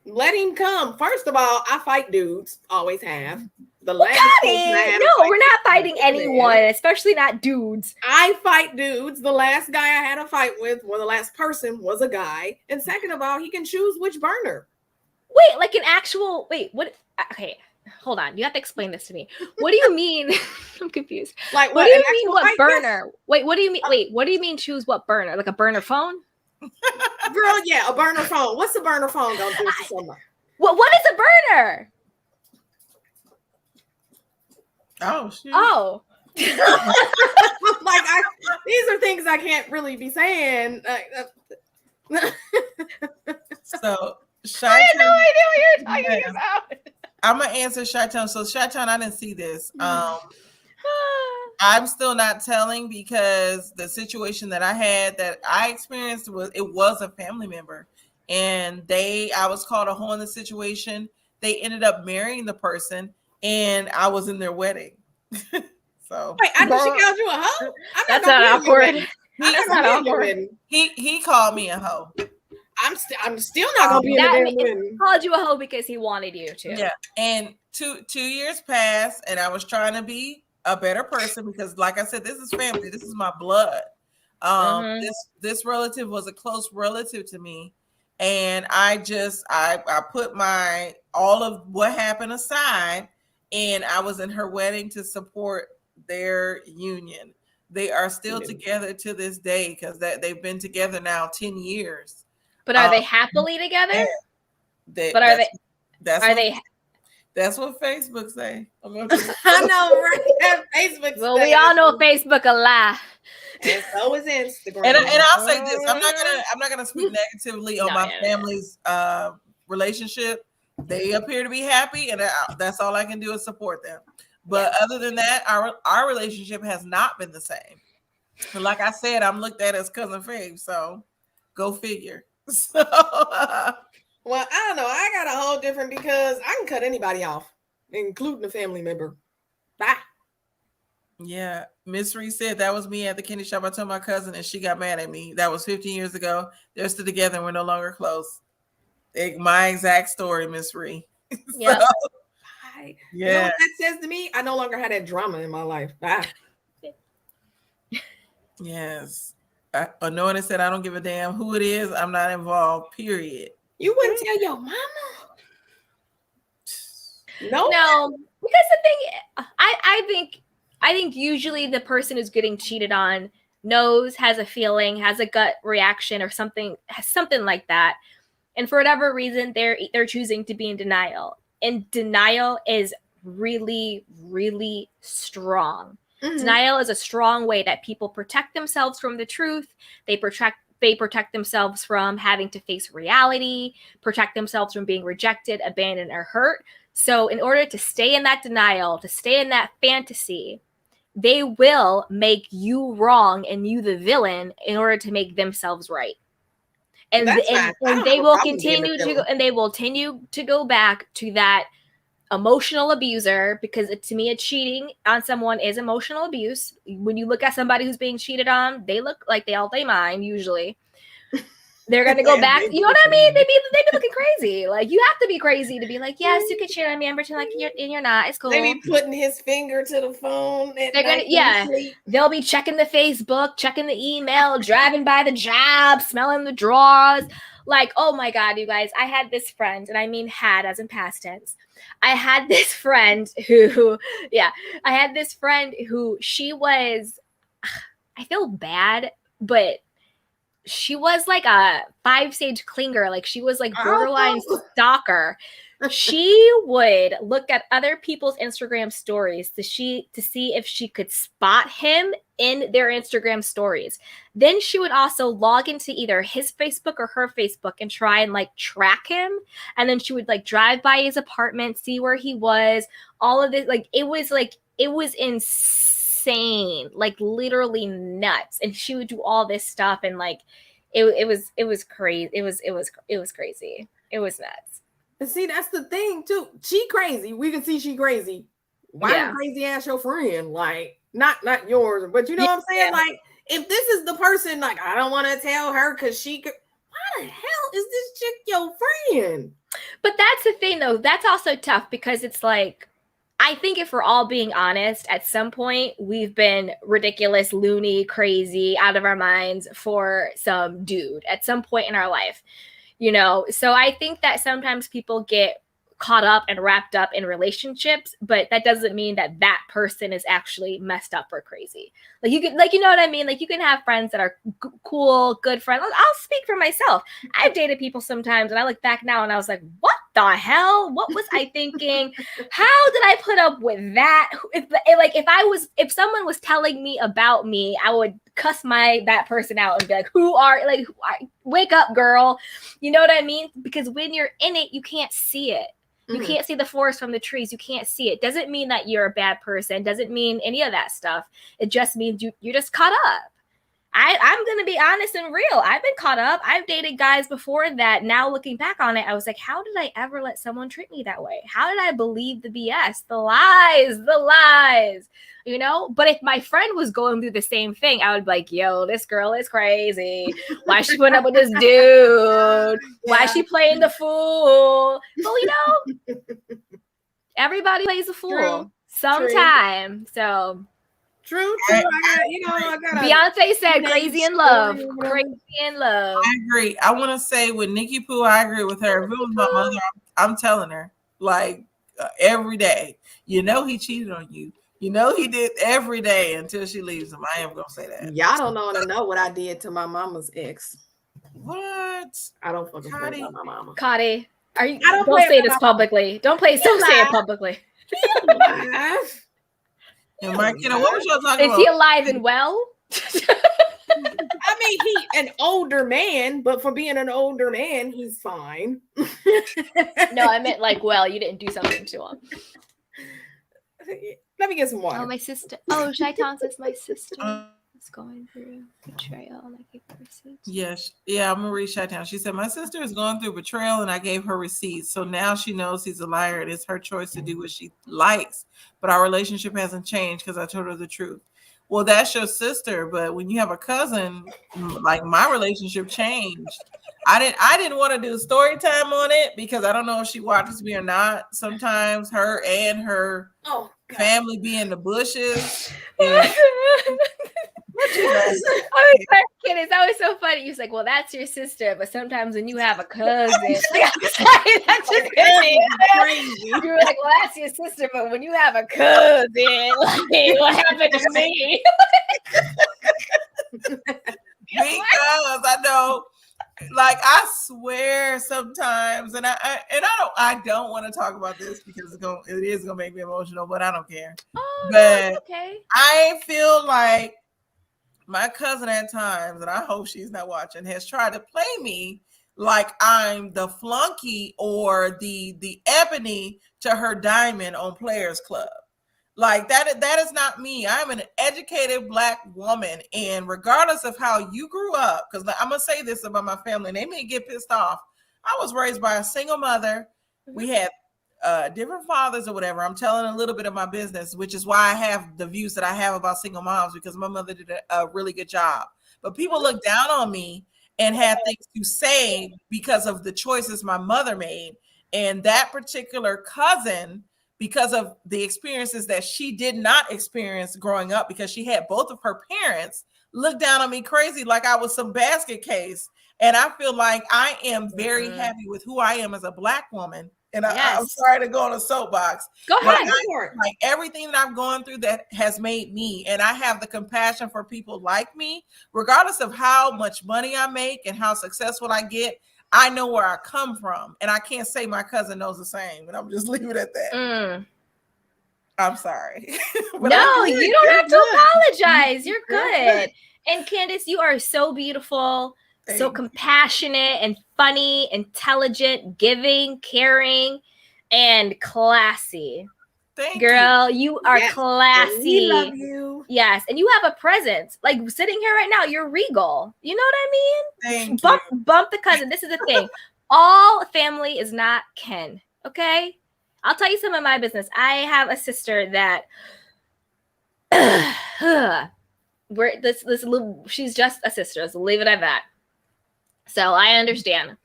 Let him come. First of all, I fight dudes. Always have. No, we're not fighting anyone, especially not dudes. I fight dudes. The last guy I had a fight with, the last person was a guy. And second of all, he can choose which burner. Wait, like an actual, what? Okay, hold on. You have to explain this to me. What do you mean? I'm confused. Like, what do you mean? What burner? Yes. Wait, what do you mean? Wait, what do you mean choose what burner? Like a burner phone? Girl, yeah, a burner phone. What's a burner phone gonna do to someone? What is a burner? Oh shit. Oh. Like these are things I can't really be saying. So I have no idea what you're talking about. I'm gonna answer Chi-Town. So Chi-Town, I didn't see this. I'm still not telling because the situation that I had that I experienced was a family member, and I was called a hoe in the situation. They ended up marrying the person, and I was in their wedding. So wait, I know she called you a hoe. That's not awkward. That's not awkward. He called me a hoe. I'm still not gonna be in the wedding. He called you a hoe because he wanted you to. Yeah, and 2 years passed, and I was trying to be a better person because, like I said, this is family. This is my blood. This relative was a close relative to me, and I put all of what happened aside, and I was in her wedding to support their union. They are still together to this day because they've been together now 10 years. But are they happily together? That's what Facebook say. I know, right? Facebook. Well, we all know Facebook a lie. And so is Instagram. And I'll say this: I'm not gonna speak negatively on my family's relationship. They appear to be happy, and that's all I can do is support them. But other than that, our relationship has not been the same. And like I said, I'm looked at as cousin Fave, so go figure. So, well, I don't know. I got a whole different because I can cut anybody off, including a family member. Bye. Yeah, Miss Reese said that was me at the candy shop. I told my cousin, and she got mad at me. That was 15 years ago. They're still together, and we're no longer close. My exact story, Miss Reese. Yeah. So, yeah. You know what that says to me? I no longer had that drama in my life. Bye. Yes. Anointed said, I don't give a damn who it is. I'm not involved, period. You wouldn't tell your mama? No, because the thing, I think usually the person who's getting cheated on knows, has a feeling, has a gut reaction or something like that. And for whatever reason, they're choosing to be in denial. And denial is really, really strong. Mm-hmm. Denial is a strong way that people protect themselves from the truth. They protect they protect themselves from having to face reality, protect themselves from being rejected, abandoned, or hurt. So in order to stay in that denial, to stay in that fantasy, they will make you wrong and you the villain in order to make themselves right. And they will continue to go back to that emotional abuser, because to me, cheating on someone is emotional abuse. When you look at somebody who's being cheated on, they look like they mind usually. They're gonna go back. You know what I mean? They be looking crazy. Like, you have to be crazy to be like, yes, you can cheat on me and pretend like you're not. It's cool. They be putting his finger to the phone. They'll be checking the Facebook, checking the email, driving by the job, smelling the drawers. Like, oh my God, you guys! I had this friend, and I mean had as in past tense. I had this friend who she was. I feel bad, but she was like a 5-stage clinger. Like, she was like borderline stalker. She would look at other people's Instagram stories to see if she could spot him in their Instagram stories. Then she would also log into either his Facebook or her Facebook and try and like track him. And then she would like drive by his apartment, see where he was, all of this. Like, it was insane, like literally nuts. And she would do all this stuff, and like it was crazy. It was crazy. It was nuts. And see, that's the thing too. She crazy. We can see she crazy. Why you crazy ass your friend? Like, not yours, but you know what I'm saying? Yeah. Like, if this is the person, like, I don't want to tell her because she could. Why the hell is this chick your friend? But that's the thing, though. That's also tough, because it's like, I think if we're all being honest, at some point we've been ridiculous, loony, crazy, out of our minds for some dude at some point in our life, you know? So I think that sometimes people get caught up and wrapped up in relationships, but that doesn't mean that person is actually messed up or crazy. Like, you could, like, you know what I mean? Like, you can have friends that are cool, good friends. I'll speak for myself. I've dated people sometimes, and I look back now and I was like, what the hell? What was I thinking? How did I put up with that? If someone was telling me about me, I would cuss that person out and be like, wake up, girl. You know what I mean? Because when you're in it, you can't see it. You can't see the forest from the trees. You can't see it. Doesn't mean that you're a bad person. Doesn't mean any of that stuff. It just means you're just caught up. I'm going to be honest and real. I've been caught up. I've dated guys before that. Now looking back on it, I was like, how did I ever let someone treat me that way? How did I believe the BS, the lies, you know? But if my friend was going through the same thing, I would be like, yo, this girl is crazy. Why is she putting up with this dude? Why is she playing the fool? Well, you know, everybody plays a fool sometime. So... True. I got Beyonce said crazy in love. Crazy in love. I agree. I want to say with Nikki Poo, I agree with her. If it was my mother, I'm telling her, like, every day, you know, he cheated on you. You know, he did every day until she leaves him. I am going to say that. Y'all don't know what I did to my mama's ex. What? I don't fucking play about my mama. Khadi, don't say this publicly. Don't say it publicly. And Marquita, what was y'all talking about? Is he alive and well? I mean, he's an older man, but for being an older man, he's fine. No, I meant like, well, you didn't do something to him. Let me get some water. Oh, my sister. Oh, Shaitan says my sister is going through betrayal, and I gave her receipts. Yes. Yeah, I'm going to read Shaitan. She said, my sister is going through betrayal, and I gave her receipts. So now she knows he's a liar, and it's her choice to do what she likes. But our relationship hasn't changed because I told her the truth. Well, that's your sister, but when you have a cousin, like, my relationship changed. I didn't want to do story time on it because I don't know if she watches me or not. Sometimes her and her family be in the bushes. It's always so funny. He's like, well, that's your sister, but sometimes when you have a cousin, that's just crazy. You were like, well, that's your sister, but when you have a cousin, like, what happened to me? Because I know, like, I swear sometimes, and I don't want to talk about this because it is gonna make me emotional, but I don't care. Oh, but no, okay. I feel like my cousin at times, and I hope she's not watching, has tried to play me like I'm the flunky or the ebony to her diamond on Players Club. Like that is not me. I'm an educated Black woman, and regardless of how you grew up, because I'm gonna say this about my family, and they may get pissed off. I was raised by a single mother. We had different fathers or whatever. I'm telling a little bit of my business, which is why I have the views that I have about single moms, because my mother did a really good job. But people look down on me and had things to say because of the choices my mother made. And that particular cousin, because of the experiences that she did not experience growing up, because she had both of her parents, looked down on me crazy like I was some basket case. And I feel like I am very happy with who I am as a Black woman. And I'm sorry to go on a soapbox. Go ahead. Like everything that I've gone through that has made me, and I have the compassion for people like me, regardless of how much money I make and how successful I get. I know where I come from, and I can't say my cousin knows the same. And I'm just leave it at that. I'm sorry. No, you don't have to apologize. You're good. And Candace, you are so beautiful. So compassionate and funny, intelligent, giving, caring, and classy. Girl, you are classy. We love you. Yes, and you have a presence. Like sitting here right now, you're regal. You know what I mean? Bump the cousin. This is the thing. All family is not kin. Okay? I'll tell you some of my business. I have a sister that she's just a sister. So leave it at that. So I understand.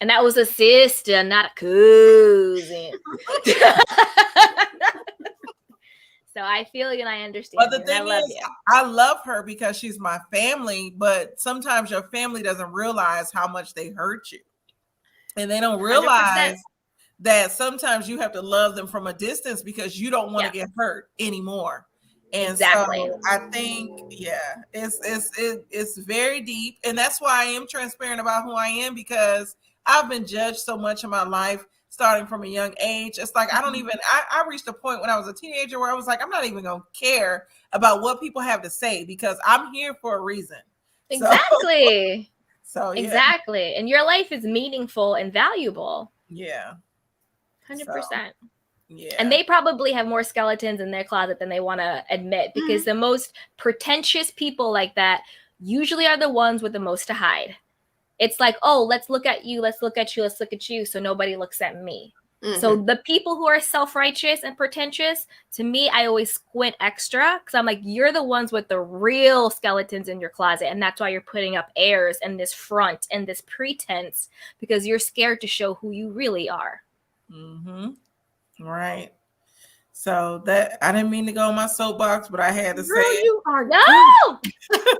And that was a sister, not a cousin. So I feel you and I understand. But the thing is, I love her because she's my family, but sometimes your family doesn't realize how much they hurt you. And they don't realize 100%. That sometimes you have to love them from a distance because you don't want to get hurt anymore. And so I think, it's very deep. And that's why I am transparent about who I am, because I've been judged so much in my life, starting from a young age. It's like, I reached a point when I was a teenager where I was like, I'm not even going to care about what people have to say because I'm here for a reason. Exactly. So yeah. Exactly. And your life is meaningful and valuable. Yeah. 100%. Yeah. And they probably have more skeletons in their closet than they want to admit, because the most pretentious people like that usually are the ones with the most to hide. It's like, oh, let's look at you, let's look at you, let's look at you, so nobody looks at me. So the people who are self-righteous and pretentious, to me, I always squint extra because I'm like, you're the ones with the real skeletons in your closet. And that's why you're putting up airs and this front and this pretense, because you're scared to show who you really are. Right. So that I didn't mean to go on my soapbox, but I had to say it. You are no.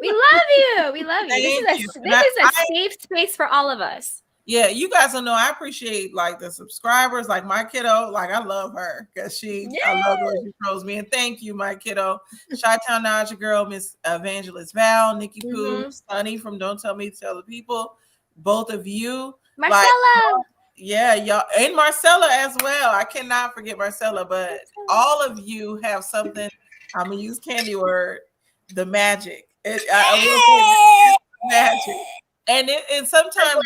We love you. We love you. This is a safe space for all of us. Yeah, you guys don't know. I appreciate like the subscribers, like my kiddo. Like I love her because I love the way she throws me. And thank you, my kiddo. Chi-Town Naja girl, Miss Evangelist Val, Nikki Pooh, Sunny from Don't Tell Me to Tell the People. Both of you, Marcella. Yeah, y'all, and Marcella as well. I cannot forget Marcella, but all of you have something. I'm gonna use candy word, the magic. I will say magic. And sometimes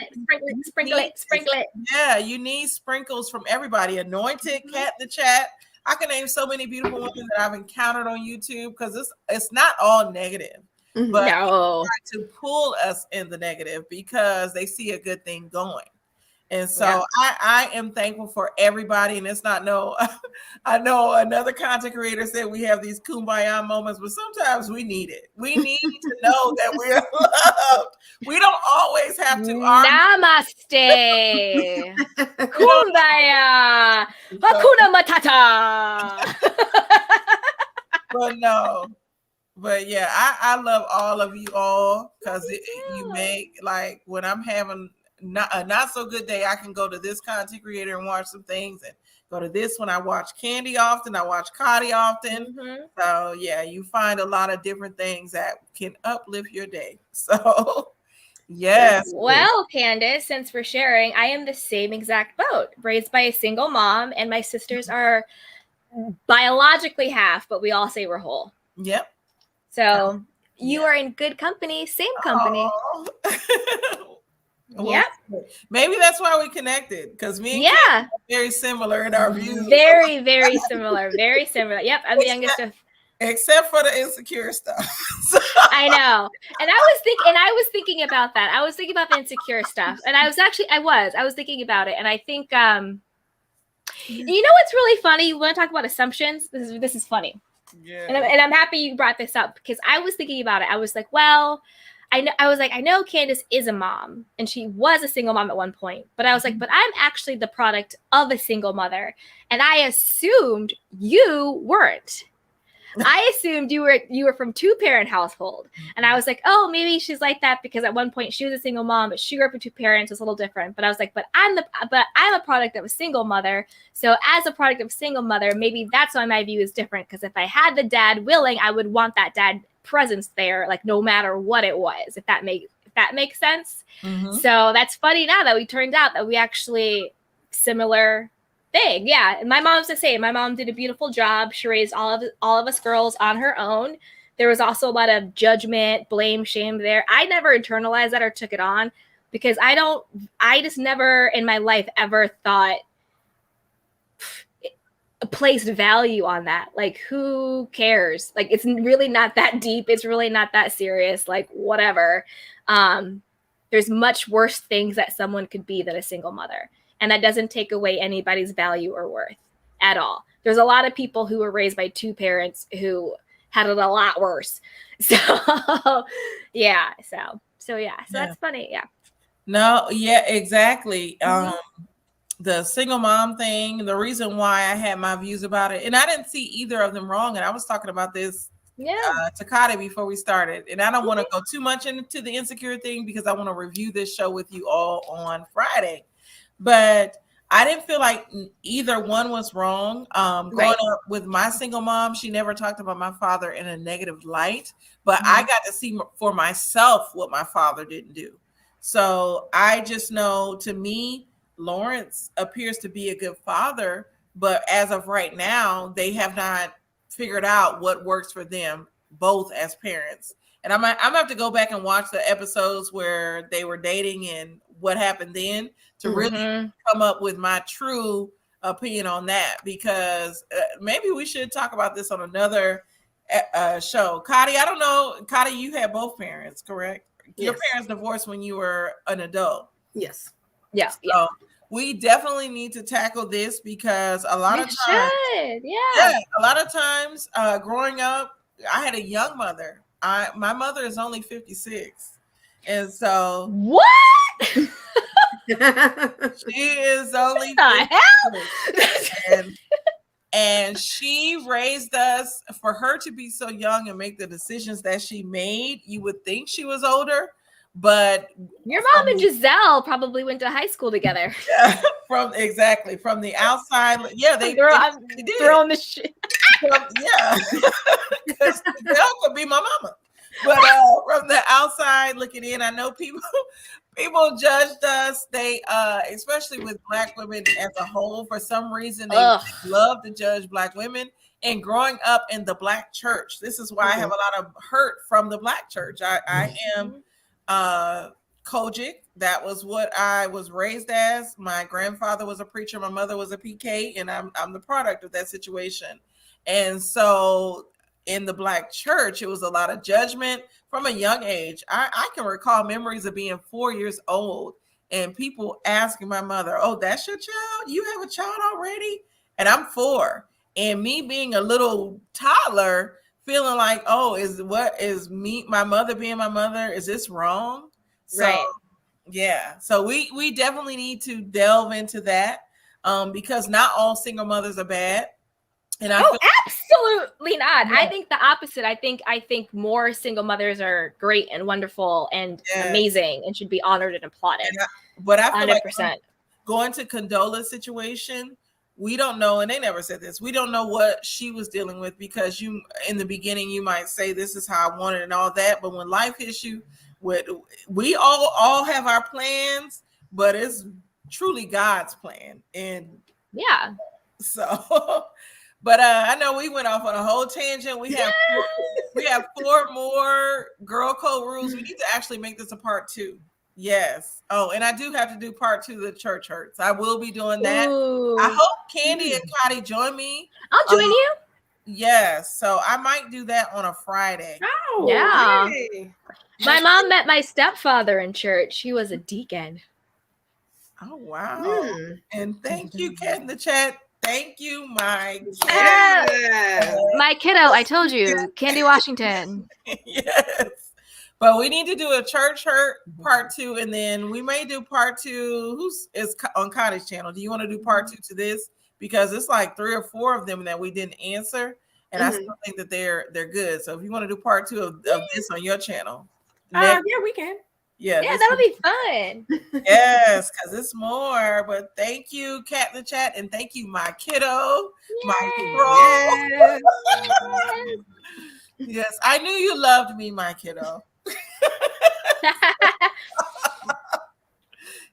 sprinkle it. Yeah, you need sprinkles from everybody. Anointed Cat in the chat. I can name so many beautiful women that I've encountered on YouTube because it's not all negative, but they try to pull us in the negative because they see a good thing going. And so I am thankful for everybody. And it's not I know another content creator said we have these kumbaya moments, but sometimes we need it. We need to know that we're loved. We don't always have to Namaste. Kumbaya. Hakuna Matata. But yeah, I love all of you all because you make, like, when I'm having a not so good day, I can go to this content creator and watch some things, and go to this one. I watch Candy often. I watch Khadi often. So yeah, you find a lot of different things that can uplift your day. So yes. Well, Candace, since we're sharing, I am the same exact boat, raised by a single mom, and my sisters are biologically half, but we all say we're whole. Yep. So You are in good company, same company. Well, maybe that's why we connected, because me and Kate are very similar in our views. Very, very similar. Very similar. Yep, I'm the youngest of. Except for the insecure stuff. I know. And I was thinking about that. I was thinking about the insecure stuff. And I was thinking about it. And I think you know what's really funny? You want to talk about assumptions? This is funny. Yeah. And I'm happy you brought this up, because I was thinking about it. I was like, well, I know Candace is a mom, and she was a single mom at one point, but I was like, but I'm actually the product of a single mother. And I assumed you weren't. I assumed you were from 2-parent household. And I was like, oh, maybe she's like that because at one point she was a single mom, but she grew up with 2 parents. It's a little different. But I was like, but I'm a product of a single mother. So as a product of a single mother, maybe that's why my view is different. Because if I had the dad willing, I would want that dad presence there, like no matter what it was, if that makes sense. Mm-hmm. So that's funny now that we turned out that we actually similar thing. Yeah. And my mom's the same. My mom did a beautiful job. She raised all of us girls on her own. There was also a lot of judgment, blame, shame there. I never internalized that or took it on, because I just never in my life ever thought placed value on that. Like, who cares? Like, it's really not that deep. It's really not that serious. Like, whatever. There's much worse things that someone could be than a single mother. And that doesn't take away anybody's value or worth at all. There's a lot of people who were raised by 2 parents who had it a lot worse. So, yeah. So that's funny. Yeah. No, yeah, exactly. The single mom thing, the reason why I had my views about it, and I didn't see either of them wrong. And I was talking about this to Khadi before we started. And I don't want to go too much into the insecure thing, because I want to review this show with you all on Friday. But I didn't feel like either one was wrong. Growing up with my single mom, she never talked about my father in a negative light, but I got to see for myself what my father didn't do. So I just know, to me, Lawrence appears to be a good father, but as of right now, they have not figured out what works for them both as parents. And I'm gonna have to go back and watch the episodes where they were dating and what happened then to really come up with my true opinion on that, because maybe we should talk about this on another show. Khadi, I don't know. Khadi, you had both parents, correct? Yes. Your parents divorced when you were an adult. Yes. Yeah. So we definitely need to tackle this, because a lot of times, a lot of times growing up, I had a young mother. My mother is only 56. And so what? She is only and she raised us. For her to be so young and make the decisions that she made, you would think she was older, but your mom and Giselle probably went to high school together. Yeah, from the outside, they did. Throwing the shit. Yeah, because Giselle could be my mama. But from the outside looking in, I know people judged us. They, especially with Black women as a whole, for some reason, they love to judge Black women. And growing up in the Black church, this is why I have a lot of hurt from the Black church. I am Kojic. That was what I was raised as. My grandfather was a preacher. My mother was a PK, and I'm the product of that situation. And so in the Black church, it was a lot of judgment from a young age. I can recall memories of being 4 years old and people asking my mother, "Oh, that's your child? You have a child already?" And I'm 4. And me being a little toddler, feeling like, "Oh, my mother being my mother? Is this wrong?" So, yeah. So we definitely need to delve into that, because not all single mothers are bad. And absolutely not. I think the opposite. I think more single mothers are great and wonderful and amazing and should be honored and applauded. But I feel 100%. Like going to Condola's situation, we don't know, and they never said this, we don't know what she was dealing with, because you, in the beginning, you might say this is how I want it and all that, but when life hits you, we all have our plans, but it's truly God's plan. And so But I know we went off on a whole tangent. We have 4 more girl code rules. We need to actually make this a part 2. Yes. Oh, and I do have to do part 2 of the church hurts. I will be doing that. Ooh. I hope Candy and Khadi join me. I'll join you. Yes. So I might do that on a Friday. Oh, Yeah. hey. My mom met my stepfather in church. He was a deacon. Oh, wow. Mm. And thank you, Kat in the chat. Thank you, my Yes. My kiddo, I told you, Candy Washington. Yes. But we need to do a church hurt part 2, and then we may do part 2. Who's is on Cottage channel? Do you want to do part 2 to this? Because it's like 3 or 4 of them that we didn't answer, and I still think that they're good. So if you want to do part 2 of this on your channel, Yeah, we can. Yeah, that'll be fun. Yes, because it's more. But thank you, Kat in the chat, and thank you, my kiddo, my bro. Yes. Yes, I knew you loved me, my kiddo.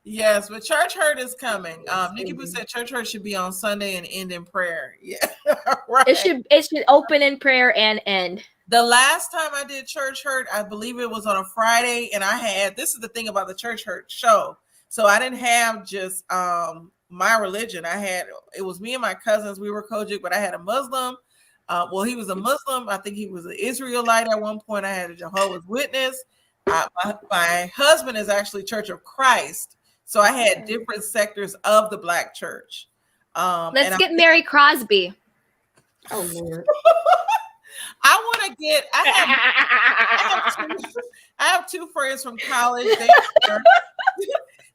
Yes, but church hurt is coming. Nikki Boo said church hurt should be on Sunday and end in prayer. Yeah, right. It should open in prayer and end. The last time I did church hurt, I believe it was on a Friday, and I had, this is the thing about the church hurt show. So I didn't have just my religion. It was me and my cousins. We were Kojic, but I had a Muslim. Well, he was a Muslim. I think he was an Israelite at one point. I had a Jehovah's Witness. My husband is actually Church of Christ. So I had different sectors of the Black church. Let's get Mary Crosby. Oh, Lord. I want to get, I have 2 friends from college.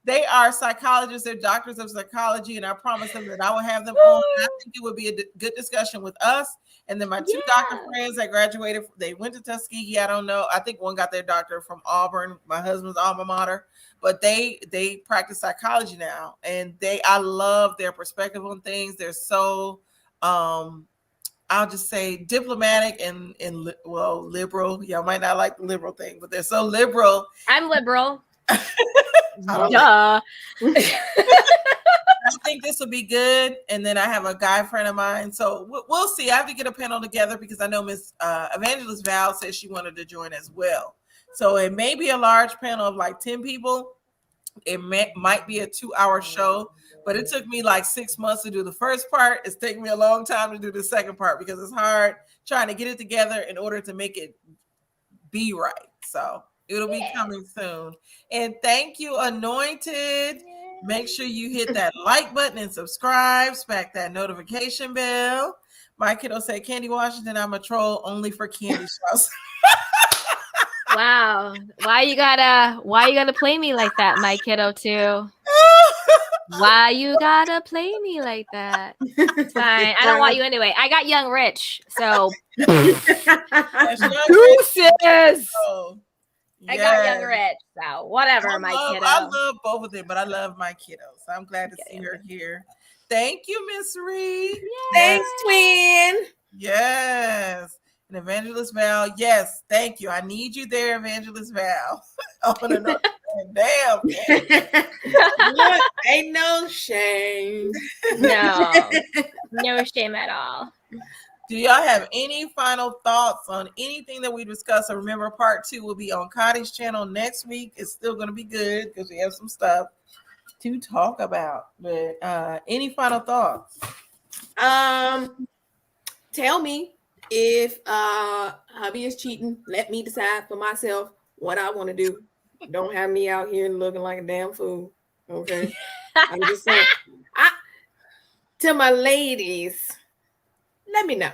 They are psychologists. They're doctors of psychology. And I promised them that I would have them on. I think it would be a good discussion with us. And then my 2 doctor friends that graduated, they went to Tuskegee. I don't know. I think one got their doctorate from Auburn, my husband's alma mater. But they practice psychology now. And I love their perspective on things. They're so I'll just say diplomatic and liberal. Y'all might not like the liberal thing, but they're so liberal. I'm liberal. Duh. I think this will be good. And then I have a guy friend of mine. So we'll see. I have to get a panel together because I know Miss Evangelist Val said she wanted to join as well. So it may be a large panel of like 10 people. It might be a 2-hour show, but it took me like 6 months to do the first part. It's taking me a long time to do the second part because it's hard trying to get it together in order to make it be right. So it'll be coming soon. And thank you, Anointed. Make sure you hit that like button and subscribe. Smack that notification bell. My kiddo said, Candy Washington, I'm a troll only for candy shows. Wow. Why you gotta play me like that, my kiddo too? Why you gotta play me like that? It's fine. I don't want you anyway. I got Young Rich, so deuces. I got Young Rich, so whatever, my kiddo. I love both of them, but I love my kiddo, so I'm glad to see her here. Thank you, Miss Reed. Thanks, twin. Yes. And Evangelist Val, yes, thank you. I need you there, Evangelist Val. Open it up. Damn. Look, ain't no shame. No shame at all. Do y'all have any final thoughts on anything that we discussed? So remember, part 2 will be on Khadi's channel next week. It's still going to be good because we have some stuff to talk about. But any final thoughts? Tell me if hubby is cheating. Let me decide for myself what I want to do. Don't have me out here looking like a damn fool. Okay. I'm just saying. To my ladies, let me know.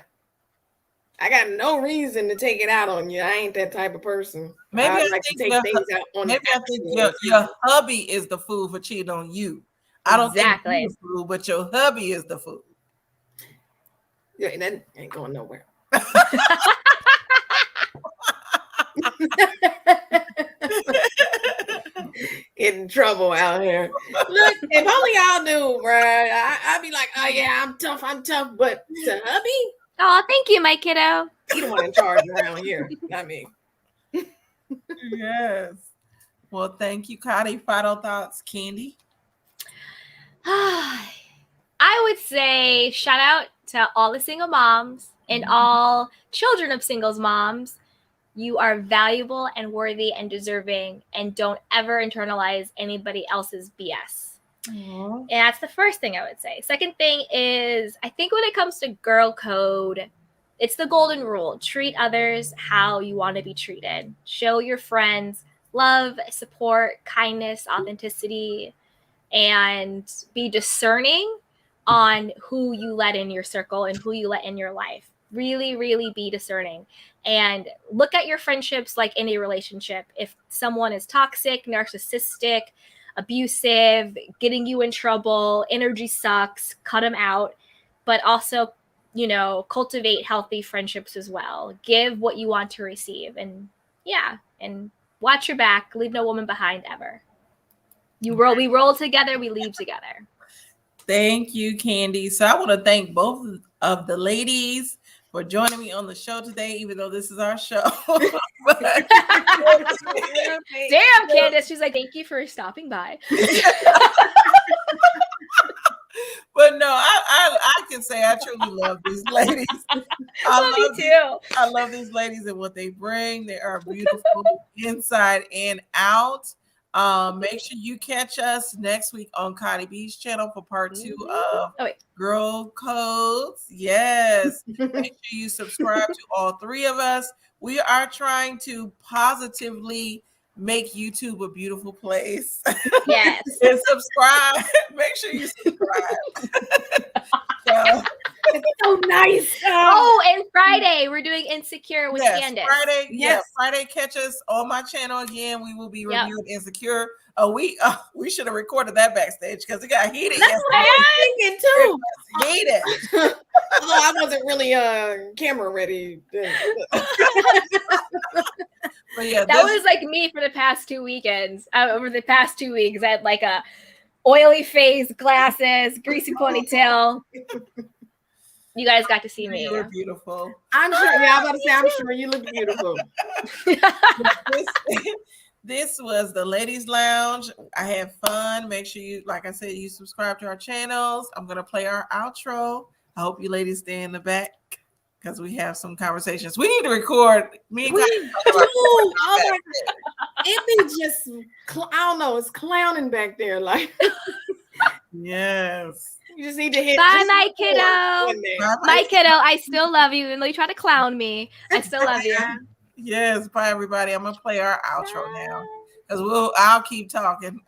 I got no reason to take it out on you. I ain't that type of person. Maybe I like think to take things out on maybe I think your hubby is the fool for cheating on you. I don't think you're the fool, but your hubby is the fool. Yeah, that ain't going nowhere. Get in trouble out here. Look, if only y'all knew, right? I'd be like, oh yeah, I'm tough, but to hubby, oh, thank you, my kiddo. You the one in charge around here, not me. Yes. Well, thank you, Khadi. Final thoughts, Candy. I would say shout out to all the single moms and all children of singles moms, you are valuable and worthy and deserving, and don't ever internalize anybody else's BS. Aww. And that's the first thing I would say. Second thing is, I think when it comes to girl code, it's the golden rule. Treat others how you want to be treated. Show your friends love, support, kindness, authenticity, and be discerning on who you let in your circle and who you let in your life. Really, really be discerning. And look at your friendships like any relationship. If someone is toxic, narcissistic, abusive, getting you in trouble, energy sucks, cut them out. But also, you know, cultivate healthy friendships as well. Give what you want to receive. And yeah, and watch your back. Leave no woman behind ever. We roll together, we leave together. Thank you, Candy. So I want to thank both of the ladies for joining me on the show today, even though this is our show. But, damn, Candace, she's like, thank you for stopping by. But no, I can say I truly love these ladies. I love these ladies and what they bring. They are beautiful inside and out. Make sure you catch us next week on Khadi B's channel for part 2 of Girl Codes. Yes. Make sure you subscribe to all 3 of us. We are trying to positively make YouTube a beautiful place. Yes. And subscribe. Make sure you subscribe. It's so nice. Oh, and Friday we're doing Insecure with Candace. Friday, Friday, catch us on my channel again. We will be reviewing Insecure. We should have recorded that backstage because it got heated. That's what I was thinking too. Heated. Although I wasn't really camera ready. But yeah, that was like me for the past 2 weekends. Over the past 2 weeks, I had like a oily face, glasses, greasy ponytail. You guys got to see me. You were beautiful. I'm sure. Yeah, I'm about to say, I'm sure you look beautiful. This was the Ladies Lounge. I had fun. Make sure you, like I said, you subscribe to our channels. I'm going to play our outro. I hope you ladies stay in the back because we have some conversations. We need to record. Me and it be just, I don't know, it's clowning back there. Like, yes. You just need to hit. Bye, my kiddo. My kiddo, I still love you. Even though you try to clown me, I still love you. Yes. Bye, everybody. I'm going to play our outro now because I'll keep talking.